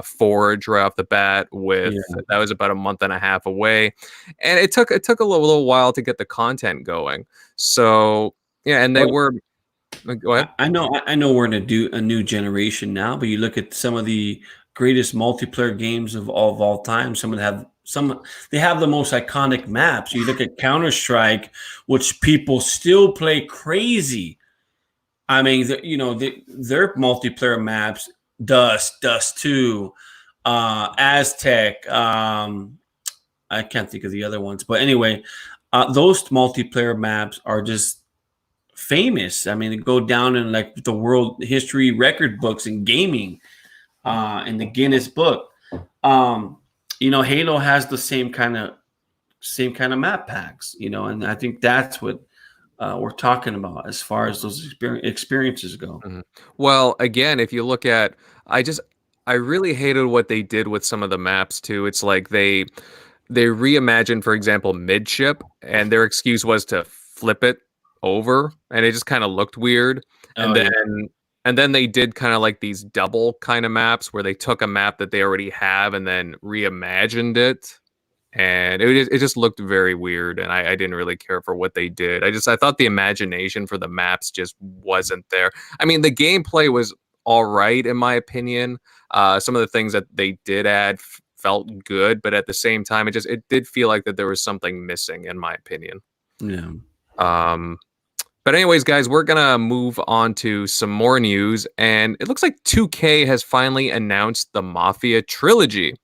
Forge, right off the bat. That was about a month and a half away, and it took a little while to get the content going. So and they were. Go ahead.
I know we're in a new generation now, but you look at some of the greatest multiplayer games of all time. They have the most iconic maps. You look at Counter-Strike, which people still play crazy. I mean, their multiplayer maps, Dust 2, Aztec. I can't think of the other ones, but anyway, those multiplayer maps are just famous. I mean, they go down in like the world history record books in gaming, in the Guinness book. Halo has the same kind of map packs, and I think that's what we're talking about as far as those experiences go.
Mm-hmm. Well, again, if you look at, I really hated what they did with some of the maps too. It's like they reimagined, for example, midship, and their excuse was to flip it over, and it just kind of looked weird. And then they did kind of like these double kind of maps where they took a map that they already have and then reimagined it, and it just looked very weird, and I didn't really care for what they did. I thought the imagination for the maps just wasn't there. I mean, the gameplay was all right in my opinion. Some of the things that they did add felt good, but at the same time it did feel like that there was something missing in my opinion. But anyways, guys, we're going to move on to some more news, and it looks like 2K has finally announced the Mafia Trilogy,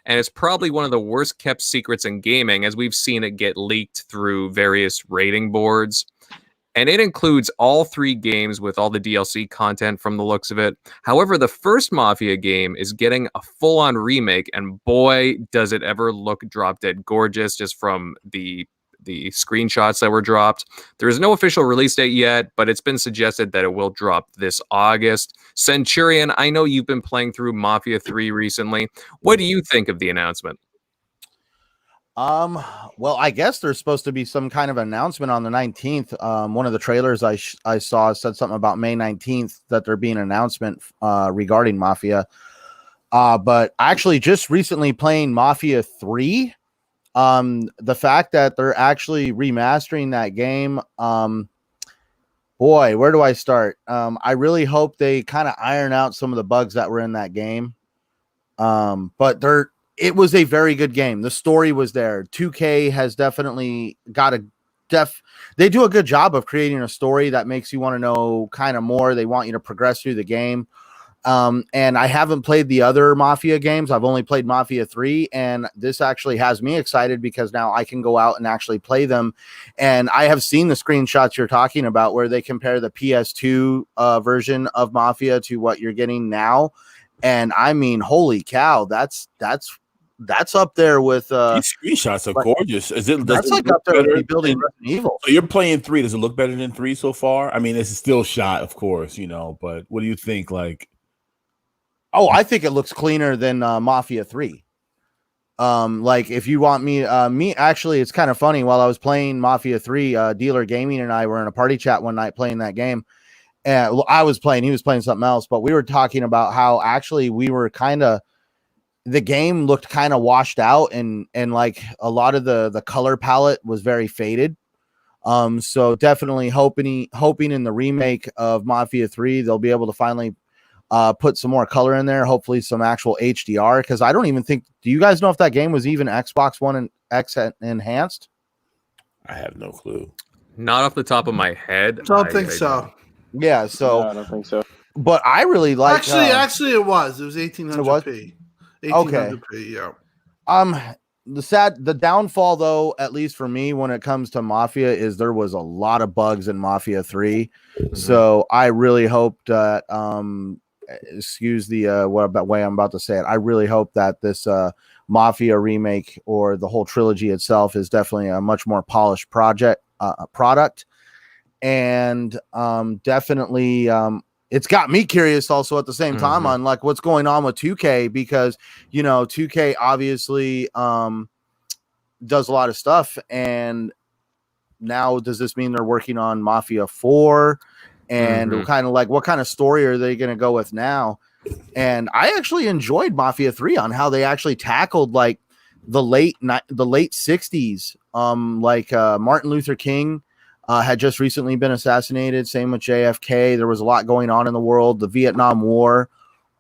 and it's probably one of the worst kept secrets in gaming, as we've seen it get leaked through various rating boards. and it includes all 3 games with all the DLC content from the looks of it. However, the first Mafia game is getting a full-on remake, and boy, does it ever look drop-dead gorgeous just from the screenshots that were dropped. There is no official release date yet, but it's been suggested that it will drop this August. Centurion, I know you've been playing through Mafia 3 recently. What do you think of the announcement?
Well, I guess there's supposed to be some kind of announcement on the 19th. One of the trailers I saw said something about May 19th that there be an announcement regarding Mafia. But actually just recently playing Mafia 3, the fact that they're actually remastering that game, boy, where do I start? I really hope they kind of iron out some of the bugs that were in that game. But it was a very good game. The story was there. 2K has definitely got they do a good job of creating a story that makes you want to know kind of more. They want you to progress through the game. And I haven't played the other Mafia games. I've only played Mafia 3, and this actually has me excited because now I can go out and actually play them. And I have seen the screenshots you're talking about where they compare the PS2 version of Mafia to what you're getting now. And I mean, holy cow, that's up there with
these screenshots are gorgeous.
That's like up there with rebuilding Resident Evil.
So you're playing 3. Does it look better than 3 so far? I mean, it's still shot, of course, but what do you think? Like,
oh, I think it looks cleaner than Mafia 3. Like if you want me actually, it's kind of funny. While I was playing Mafia 3, Dealer Gaming and I were in a party chat one night playing that game. And I was playing, he was playing something else, but we were talking about how actually we were the game looked kind of washed out and like a lot of the color palette was very faded. So definitely hoping in the remake of Mafia 3, they'll be able to finally put some more color in there, hopefully some actual HDR, because I don't even think, do you guys know if that game was even Xbox One and X enhanced?
I have no clue.
Not off the top of my head.
I don't think so.
Yeah, so
no, I don't think so.
But I really like
actually it was 1800p. 1800p,
yeah. The downfall though, at least for me when it comes to Mafia, is there was a lot of bugs in Mafia 3. Mm-hmm. So I really hope that excuse the way I'm about to say it. I really hope that this Mafia remake or the whole trilogy itself is definitely a much more polished product. And definitely it's got me curious also at the same time on like what's going on with 2K, because 2K obviously does a lot of stuff, and now does this mean they're working on Mafia 4 and kind of like what kind of story are they going to go with now? And I actually enjoyed Mafia 3 on how they actually tackled like the late 60s, like Martin Luther King had just recently been assassinated. Same with JFK. There was a lot going on in the world. The Vietnam War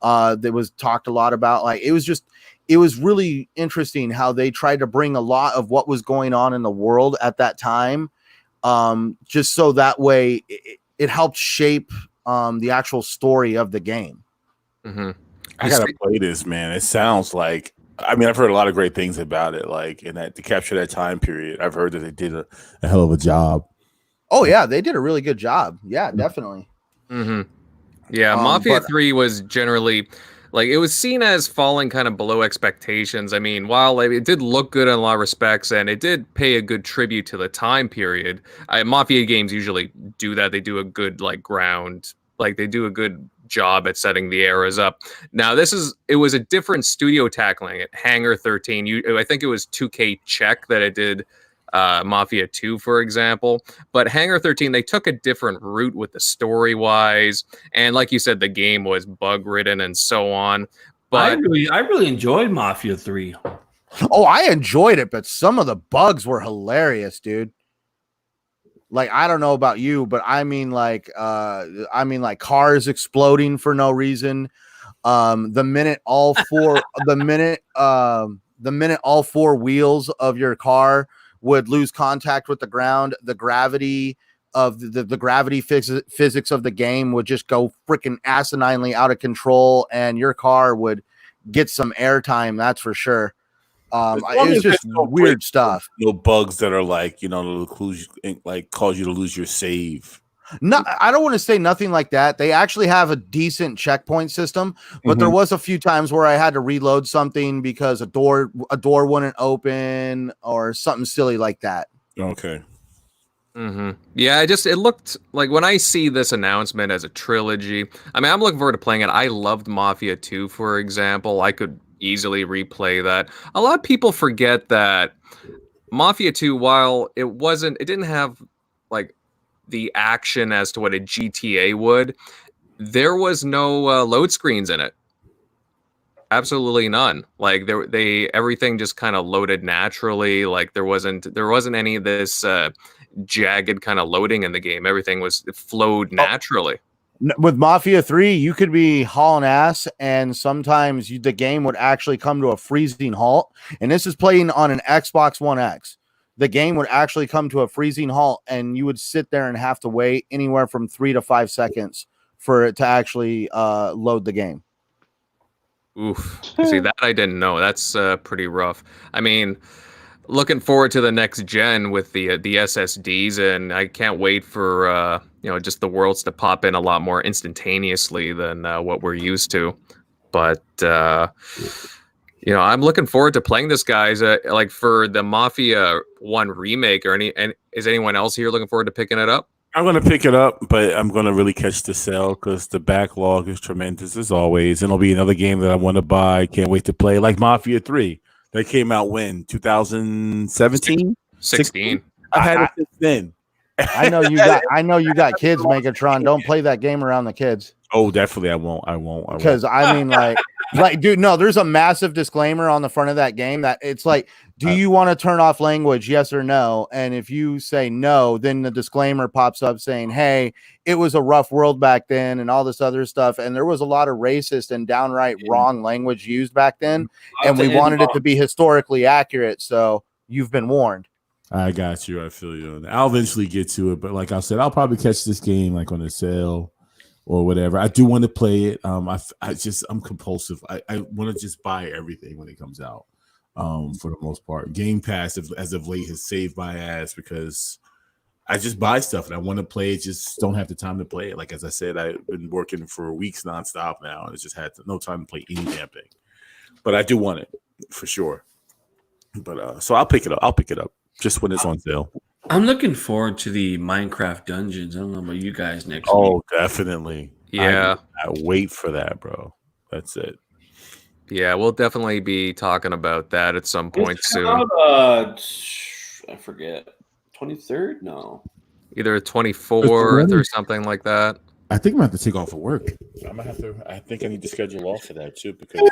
that was talked a lot about. Like it was really interesting how they tried to bring a lot of what was going on in the world at that time, just so that way it helped shape the actual story of the game.
I gotta play this, man. It sounds like, I mean, I've heard a lot of great things about it, like in that to capture that time period. I've heard that they did a hell of a job.
Oh yeah, they did a really good job. Yeah, definitely.
Yeah, Mafia 3 was generally like, it was seen as falling kind of below expectations. I mean, while it did look good in a lot of respects and it did pay a good tribute to the time period, Mafia games usually do that. They do a good they do a good job at setting the eras up. Now it was a different studio tackling it. Hangar 13. I think it was 2K Czech that it did Mafia 2, for example, but Hangar 13, they took a different route with the story wise, and like you said, the game was bug ridden and so on. But
I really enjoyed Mafia 3.
Oh, I enjoyed it, but some of the bugs were hilarious, dude. Like, I don't know about you, but I mean like cars exploding for no reason. The minute all four wheels of your car would lose contact with the ground, the gravity of the gravity physics of the game would just go freaking asininely out of control, and your car would get some airtime, that's for sure. It's just weird stuff.
No bugs that are like, like cause you to lose your save.
No, I don't want to say nothing like that. They actually have a decent checkpoint system, but there was a few times where I had to reload something because a door wouldn't open or something silly like that.
Okay.
Yeah, it looked like when I see this announcement as a trilogy, I mean, I'm looking forward to playing it. I loved Mafia 2, for example. I could easily replay that. A lot of people forget that Mafia 2, while it didn't have like the action as to what a GTA would, there was no load screens in it. Absolutely none. Like everything just kind of loaded naturally. Like there wasn't any of this jagged kind of loading in the game. Everything flowed naturally.
With Mafia 3, you could be hauling ass, and sometimes the game would actually come to a freezing halt. And this is playing on an Xbox One X. The game would actually come to a freezing halt, and you would sit there and have to wait anywhere from 3 to 5 seconds for it to actually load the game.
Oof. See, that I didn't know. That's pretty rough. I mean, looking forward to the next gen with the SSDs, and I can't wait for just the worlds to pop in a lot more instantaneously than what we're used to. But I'm looking forward to playing this, guys. Like for the Mafia 1 remake, and is anyone else here looking forward to picking it up?
I'm going to pick it up, but I'm going to really catch the sale because the backlog is tremendous as always. And it'll be another game that I want to buy. Can't wait to play, like Mafia 3. That came out when? 2017?
16.
I had it since then.
I know you got kids, Megatron. Don't play that game around the kids.
Oh, definitely I won't.
Because I mean, like, dude, no, there's a massive disclaimer on the front of that game that it's like, do you want to turn off language? Yes or no? And if you say no, then the disclaimer pops up saying, hey, it was a rough world back then and all this other stuff. And there was a lot of racist and downright wrong language used back then. And we wanted it to be historically accurate. So you've been warned.
I got you. I feel you. I'll eventually get to it. But like I said, I'll probably catch this game like on a sale or whatever. I do want to play it. I'm compulsive. I want to just buy everything when it comes out. For the most part, Game Pass as of late has saved my ass because I just buy stuff and I want to play it. Just don't have the time to play it. Like as I said, I've been working for weeks nonstop now, and I just had no time to play any damn thing. But I do want it for sure. But so I'll pick it up just when it's on sale.
I'm looking forward to the Minecraft dungeons. I don't know about you guys next week.
Oh, definitely.
Yeah.
I wait for that, bro. That's it.
Yeah, we'll definitely be talking about that at some point soon.
I forget. 23rd? No.
Either 24th or something like that.
I think I'm going to have to take off of work. I think I need to schedule off for that too because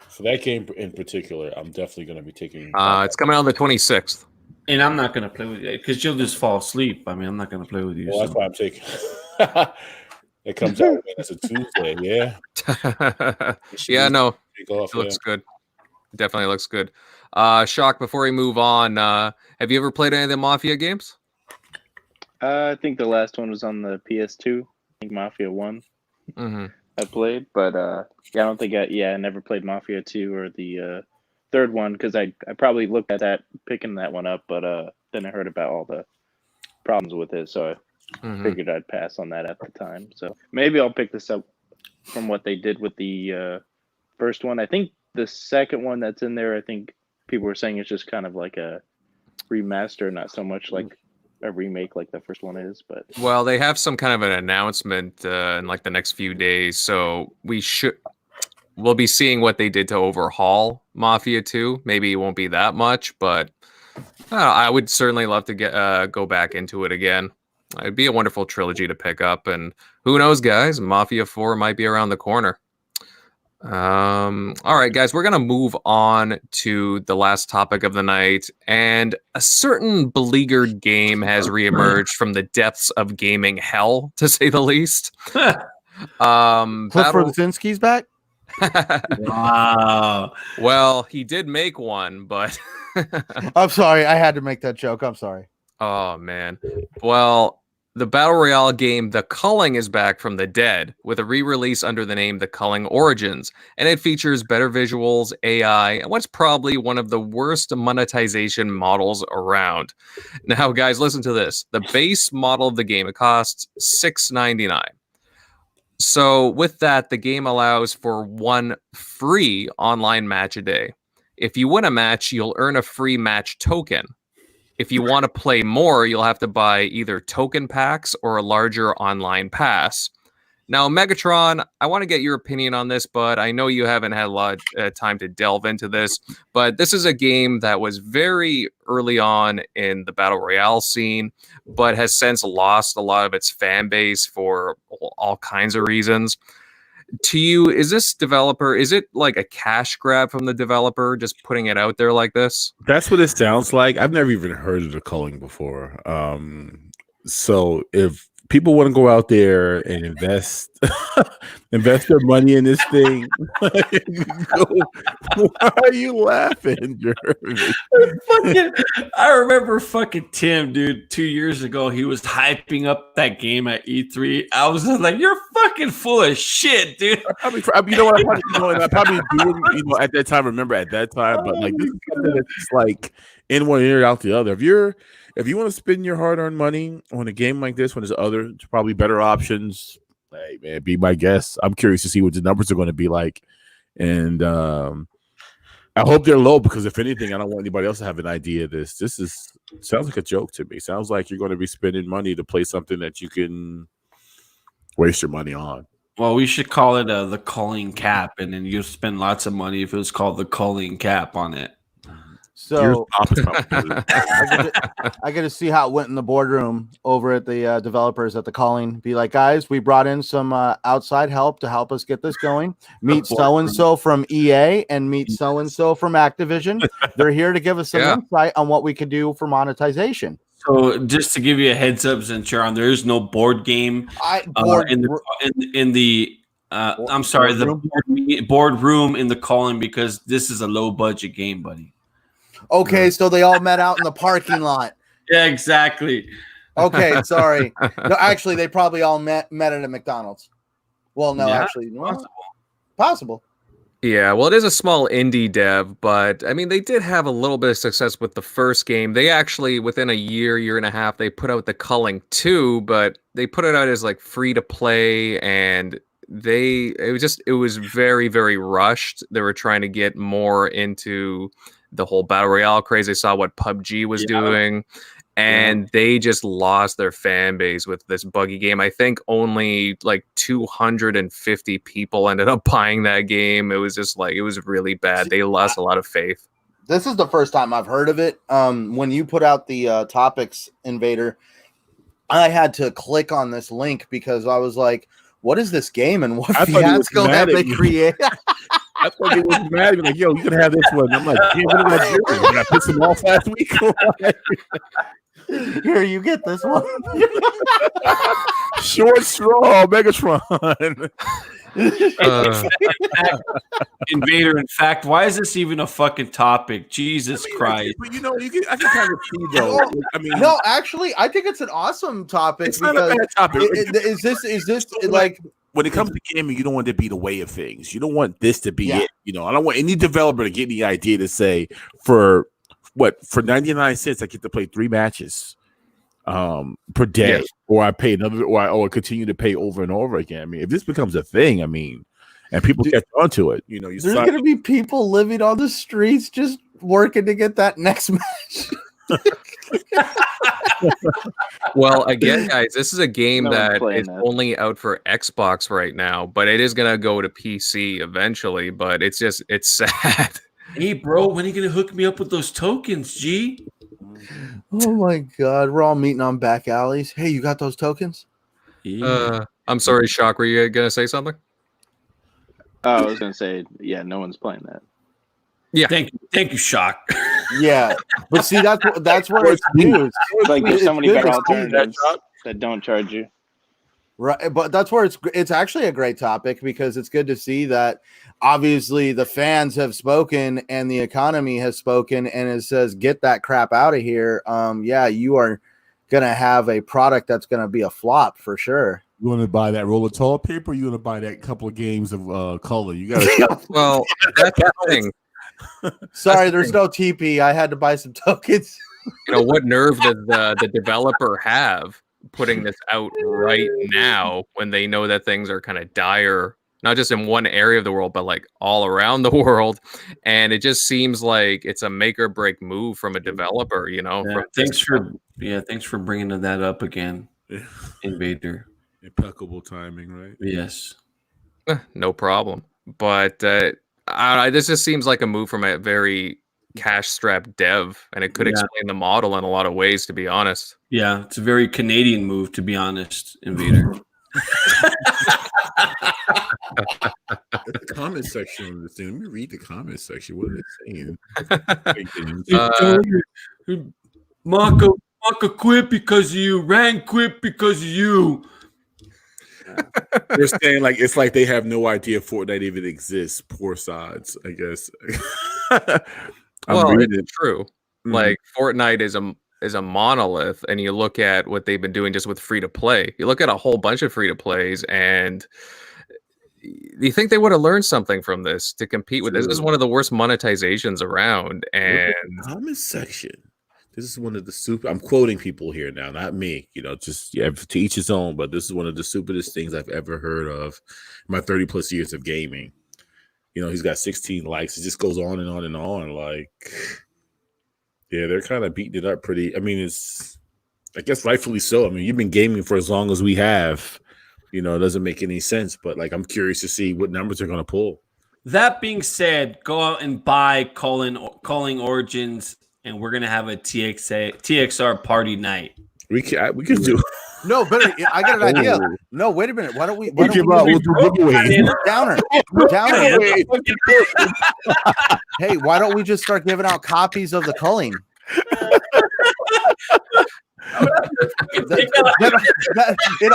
for that game in particular, I'm definitely going to be taking.
It's coming out on the 26th.
And I'm not going to play with you because you'll just fall asleep. I mean, I'm not going to play with you.
Well, that's why I'm taking. It comes out when it's a Tuesday, yeah.
Yeah, no, it looks good. Definitely looks good. Shock, before we move on, have you ever played any of the Mafia games?
I think the last one was on the PS2. I think Mafia 1 I played, but I don't think I never played Mafia 2 or the third one because I probably looked at that, picking that one up, but then I heard about all the problems with it, so I figured I'd pass on that at the time. So maybe I'll pick this up from what they did with the first one. I think the second one that's in there, I think people were saying it's just kind of like a remaster, not so much like a remake like the first one is. But
well, they have some kind of an announcement in like the next few days, so we'll be seeing what they did to overhaul Mafia 2. Maybe it won't be that much, but I would certainly love to go back into it again. It'd be a wonderful trilogy to pick up, and who knows, guys? Mafia 4 might be around the corner. All right, guys, we're gonna move on to the last topic of the night, and a certain beleaguered game has reemerged from the depths of gaming hell, to say the least.
Cliff Rosinski's back.
Wow.
Well, he did make one, but
I'm sorry, I had to make that joke. I'm sorry.
Oh man. Well, The Battle Royale game The Culling is back from the dead with a re-release under the name The Culling Origins, and it features better visuals, AI, and what's probably one of the worst monetization models around. Now, guys, listen to this. The base model of the game, it costs $6.99. So with that, the game allows for one free online match a day. If you win a match, you'll earn a free match token. If you want to play more, you'll have to buy either token packs or a larger online pass. Now, Megatron, I want to get your opinion on this, but I know you haven't had a lot of time to delve into this. But this is a game that was very early on in the Battle Royale scene, but has since lost a lot of its fan base for all kinds of reasons. To you, is it like a cash grab from the developer, just putting it out there like this?
That's what it sounds like. I've never even heard of the culling before. So if people want to go out there and invest their money in this thing, why are you laughing, Jeremy?
I remember fucking Tim, dude, 2 years ago, he was hyping up that game at E3. I was like, you're fucking full of shit, dude.
I probably do, at that time, at that time, but like, this is something that's like in one ear, out the other. If you want to spend your hard-earned money on a game like this, when there's other probably better options, hey man, be my guest. I'm curious to see what the numbers are going to be like, and I hope they're low, because if anything, I don't want anybody else to have an idea of this. Sounds like a joke to me. Sounds like you're going to be spending money to play something that you can waste your money on.
Well, we should call it the culling cap, and then you'll spend lots of money if it was called the culling cap on it.
So I get to see how it went in the boardroom over at the developers at the Culling. Be like, guys, we brought in some outside help to help us get this going. Meet so-and-so from EA and meet so-and-so from Activision. They're here to give us some insight on what we could do for monetization.
So just to give you a heads up, Zencharon, there is no board game in the boardroom in the Culling, because this is a low budget game, buddy.
Okay, so they all met out in the parking lot.
Yeah, exactly.
Okay, sorry. No, actually, they probably all met at a McDonald's. Well, no, actually, possible.
Yeah, well, it is a small indie dev, but I mean, they did have a little bit of success with the first game. They actually, within a year and a half, they put out the Culling 2, but they put it out as like free to play, and it was very, very rushed. They were trying to get more into the whole Battle Royale craze. They saw what PUBG was doing, and they just lost their fan base with this buggy game. I think only like 250 people ended up buying that game. It was just like, it was really bad. They lost a lot of faith.
This is the first time I've heard of it. When you put out the topics, Invader, I had to click on this link because I was like, what is this game and what fiasco have they created?
I thought he was mad. He was like, yo, you can have this one. I'm like, yeah, what did I do? Did I piss him off last week?
Here, you get this one.
Short straw, Megatron.
Invader, in fact, why is this even a fucking topic? Jesus Christ.
But I can kind of see though.
No, actually, I think it's an awesome topic.
It's not a bad topic.
Is this like,
when it comes to gaming, you don't want it to be the way of things. You don't want this to be it. I don't want any developer to get the idea to say for 99 cents I get to play 3 matches per day, or I pay another, or I continue to pay over and over again. I mean, if this becomes a thing, and people catch on to it, there's
going to be people living on the streets just working to get that next match.
Well, again, guys, this is a game that is only out for Xbox right now, but it is going to go to PC eventually. But it's sad.
Hey, bro, when are you going to hook me up with those tokens, G?
Oh my God, we're all meeting on back alleys. Hey, you got those tokens?
I'm sorry, Shock. Were you going to say something?
I was going to say, no one's playing that.
Yeah,
thank you, Shock.
Yeah, but see, that's where it's used.
Like, there's so many better alternatives that don't charge you.
Right, but that's where it's actually a great topic, because it's good to see that obviously the fans have spoken and the economy has spoken, and it says, get that crap out of here. You are gonna have a product that's gonna be a flop for sure.
You want to buy that roll of toilet paper? Or you want to buy that couple of games of color? You got to.
Well, that's the thing.
Sorry, there's no TP. I had to buy some tokens.
What nerve does the developer have putting this out right now when they know that things are kind of dire, not just in one area of the world, but like all around the world. And it just seems like it's a make or break move from a developer,
Thanks for bringing that up again, Invader.
Impeccable timing, right?
Yes.
No problem. But this just seems like a move from a very cash-strapped dev, and it could explain the model in a lot of ways, to be honest.
Yeah, it's a very Canadian move, to be honest, Invader.
The comment section on this thing. Let me read the comment section. What are they saying?
Marco quit because of you. Rang quit because of you.
They're saying it's like they have no idea Fortnite even exists. Poor sods, I guess.
It's true. Mm-hmm. Like Fortnite is a monolith, and you look at what they've been doing just with free to play. You look at a whole bunch of free to plays, and you think they would have learned something from this to compete with this. This is one of the worst monetizations around. And
comment section. This is one of the I'm quoting people here now, not me, just to each his own, but this is one of the stupidest things I've ever heard of in my 30 plus years of gaming. He's got 16 likes. It just goes on and on and on. They're kind of beating it up pretty. I mean, I guess rightfully so. I mean, you've been gaming for as long as we have. It doesn't make any sense, but I'm curious to see what numbers they're going to pull.
That being said, go out and buy Culling Origins, and we're gonna have a TXR party night.
We can do.
No, better. I got an idea. No, wait a minute. Why don't we
we'll do giveaways?
Downer. Hey, why don't we just start giving out copies of the Culling? It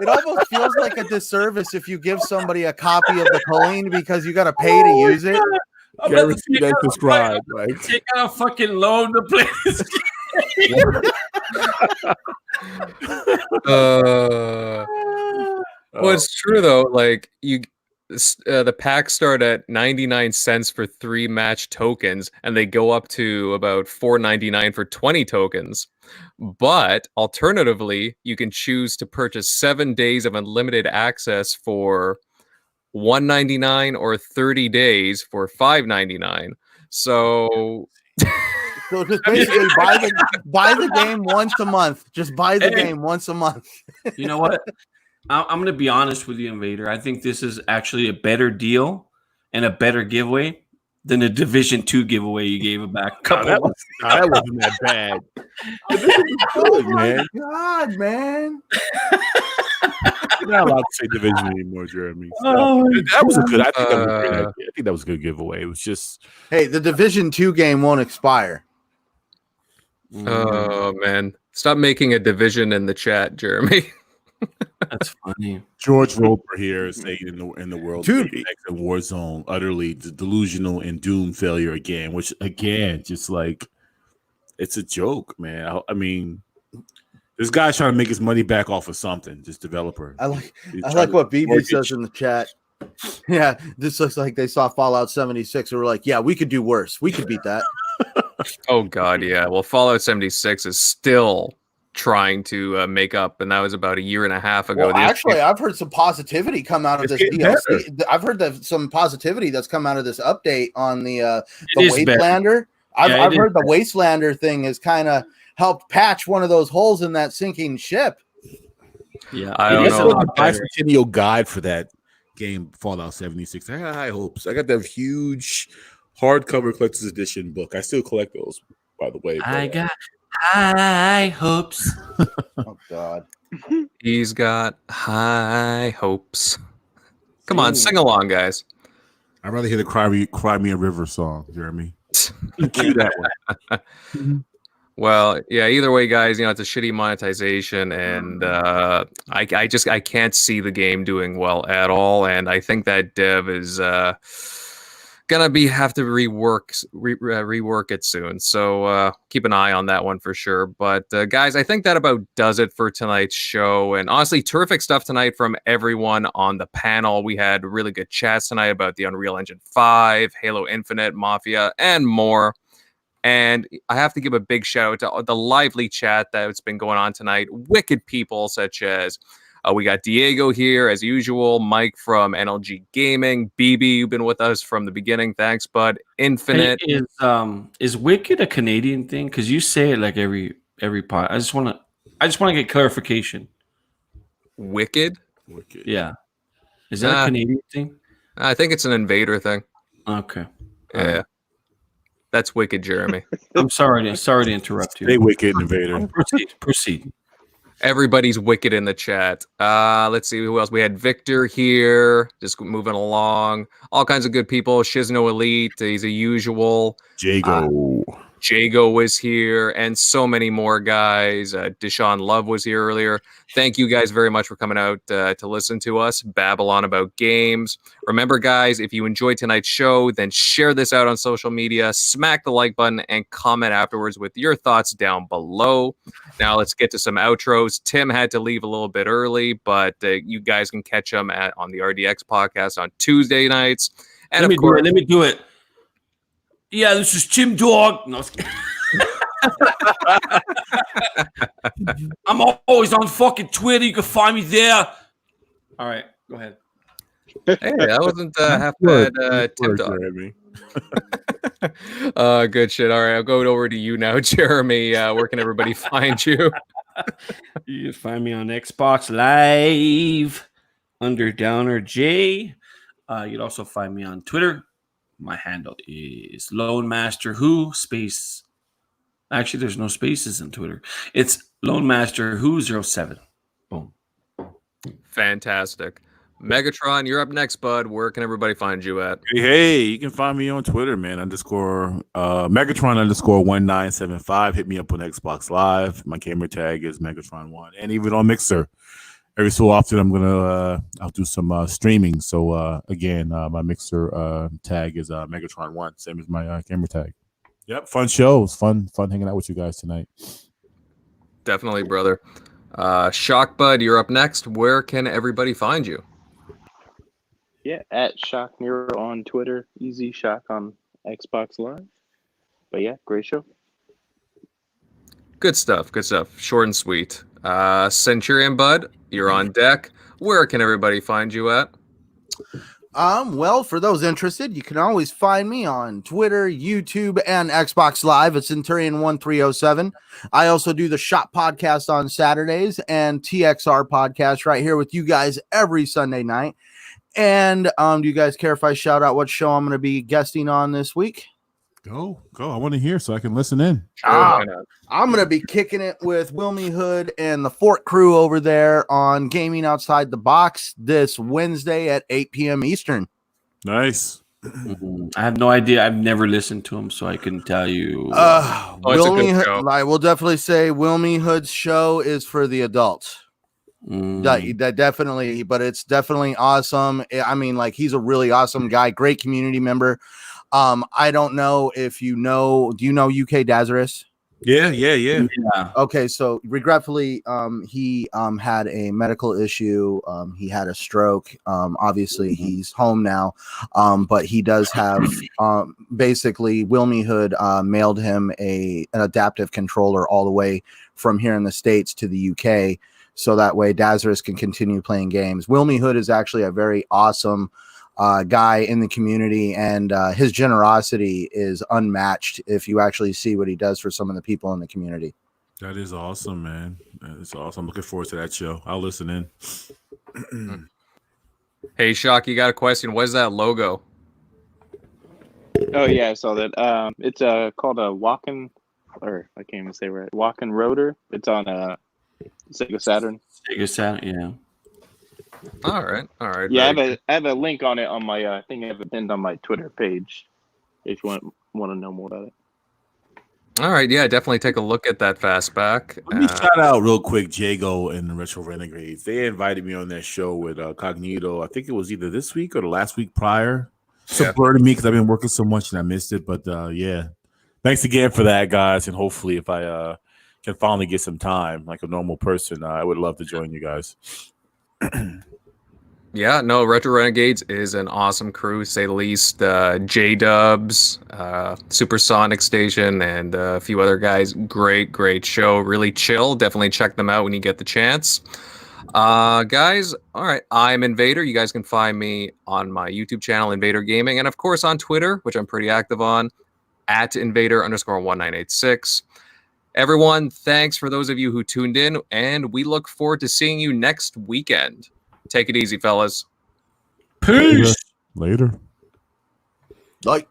almost feels like a disservice if you give somebody a copy of the Culling because you got to pay to use it.
Guarantee that subscribe.
Take out a fucking loan to play this game.
Well, it's true though. The packs start at 99 cents for 3 match tokens, and they go up to about $4.99 for 20 tokens. But alternatively, you can choose to purchase 7 days of unlimited access for $1.99 or 30 days for $5.99. So
just basically buy the game once a month. Just buy the game once a month.
You know what? I'm going to be honest with you, Invader. I think this is actually a better deal and a better giveaway than the Division 2 giveaway you gave back.
That wasn't that bad.
Oh my God, man.
You're not allowed to say Division anymore, Jeremy. That was a good. I think that was a great idea. I think that was a good giveaway. It was just
the Division 2 game won't expire.
Oh man, stop making a division in the chat, Jeremy.
That's funny.
George Roper here is saying in the world,
dude,
a war zone, utterly delusional and doomed failure again. Which again, just it's a joke, man. I mean. This guy's trying to make his money back off of something. This developer.
I like what BB says in the chat. Yeah, this looks like they saw Fallout 76 and were like, "Yeah, we could do worse. We could beat that."
Oh God, yeah. Well, Fallout 76 is still trying to make up, and that was about a year and a half ago.
Well, actually, I've heard some positivity come out of this DLC. I've heard some positivity that's come out of this update on the Wastelander. I've heard the Wastelander thing is kind of helped patch one of those holes in that sinking ship.
Yeah,
I don't know. A bicentennial guide for that game, Fallout 76. I got high hopes. I got that huge hardcover collector's edition book. I still collect those, by the way.
I got high hopes.
Oh God,
he's got high hopes. Come on, sing along, guys.
I'd rather hear the Cry Me a River song, Jeremy. Cue that one.
Well, yeah, either way, guys, it's a shitty monetization, and I can't see the game doing well at all, and I think that dev is have to rework it soon. So keep an eye on that one for sure. But guys, I think that about does it for tonight's show. And honestly, terrific stuff tonight from everyone on the panel. We had really good chats tonight about the Unreal Engine 5, Halo Infinite, Mafia, and more. And I have to give a big shout out to the lively chat that's been going on tonight. Wicked people such as we got Diego here as usual, Mike from NLG Gaming, BB, you've been with us from the beginning. Thanks, bud. Infinite.
Hey, is Wicked a Canadian thing? Because you say it like every pod. I just want to get clarification.
Wicked?
Yeah. Is that a Canadian thing?
I think it's an Invader thing.
Okay.
Yeah. That's Wicked, Jeremy.
I'm sorry to interrupt you.
Stay Wicked, Invader.
Proceed.
Everybody's wicked in the chat. Let's see who else. We had Victor here, just moving along. All kinds of good people. Shizno Elite, he's a usual. Jago was here, and so many more guys. Deshaun Love was here earlier. Thank you guys very much for coming out to listen to us babble on about games. Remember, guys, if you enjoyed tonight's show, then share this out on social media, smack the like button, and comment afterwards with your thoughts down below. Now let's get to some outros. Tim had to leave a little bit early, but you guys can catch him on the RDX podcast on Tuesday nights. And
let me do it. Yeah, this is Tim Dog. No, I'm always on fucking Twitter. You can find me there. All right, go ahead.
Hey, that wasn't half bad, Tim Dog. Good shit. All right, I'll go over to you now, Jeremy. Where can everybody find you?
You can find me on Xbox Live under Downer J. You'd also find me on Twitter. My handle is Lone Master Who space. Actually, there's no spaces in Twitter. It's Lone Master Who 07. Boom.
Fantastic. Megatron, you're up next, bud. Where can everybody find you at?
Hey, you can find me on Twitter, man. Megatron _1975. Hit me up on Xbox Live. My camera tag is Megatron1, and even on Mixer. Every so often, I'll do some streaming. So again, my Mixer tag is Megatron1, same as my camera tag. Yep, fun shows, fun hanging out with you guys tonight.
Definitely, brother. Shock Bud, you're up next. Where can everybody find you?
Yeah, at Shock Nero on Twitter, Easy Shock on Xbox Live. But yeah, great show.
Good stuff. Short and sweet. Centurion Bud, you're on deck. Where can everybody find you at?
Well, for those interested, you can always find me on Twitter, YouTube, and Xbox Live at Centurion1307. I also do the Shop Podcast on Saturdays and TXR Podcast right here with you guys every Sunday night. And do you guys care if I shout out what show I'm going to be guesting on this week?
Go. I want to hear so I can listen in.
I'm going to be kicking it with Wilmy Hood and the Fort Crew over there on Gaming Outside the Box this Wednesday at 8 p.m. Eastern.
Nice.
I have no idea. I've never listened to him, so I can tell you.
Wilmy Hood, I will definitely say Wilmy Hood's show is for the adults. That definitely, but it's definitely awesome. I mean, like, he's a really awesome guy, great community member. I don't know if do you know UK Dazarus?
Yeah.
Okay, so regretfully, he had a medical issue. He had a stroke. Obviously, he's home now. But he does have basically Wilmy Hood mailed him an adaptive controller all the way from here in the States to the UK, so that way Dazarus can continue playing games. Wilmy Hood is actually a very awesome guy in the community, and his generosity is unmatched if you actually see what he does for some of the people in the community.
That is awesome, man. That is awesome. I'm looking forward to that show. I'll listen in.
Hey, Shock, you got a question? What is that logo?
Oh yeah, I saw that. It's called a walking, or I can't even say right. Walking rotor. It's on Sega Saturn.
Sega Saturn, yeah.
All right.
Yeah, I have a link on it on my. I think I have it pinned on my Twitter page. If you want to know more about it.
All right, yeah, definitely take a look at that fastback.
Let me shout out real quick Jago and the Retro Renegades. They invited me on that show with Cognito. I think it was either this week or the last week prior. It's a blur to me because I've been working so much and I missed it. But yeah, thanks again for that, guys. And hopefully, if I can finally get some time like a normal person, I would love to join you guys.
Yeah, no, Retro Renegades is an awesome crew, to say the least. J-Dubs, Supersonic Station, and a few other guys. Great show. Really chill. Definitely check them out when you get the chance. Guys, all right, I'm Invader. You guys can find me on my YouTube channel, Invader Gaming, and of course on Twitter, which I'm pretty active on, at Invader_1986. Everyone, thanks for those of you who tuned in, and we look forward to seeing you next weekend. Take it easy, fellas.
Peace.
Later.
Like.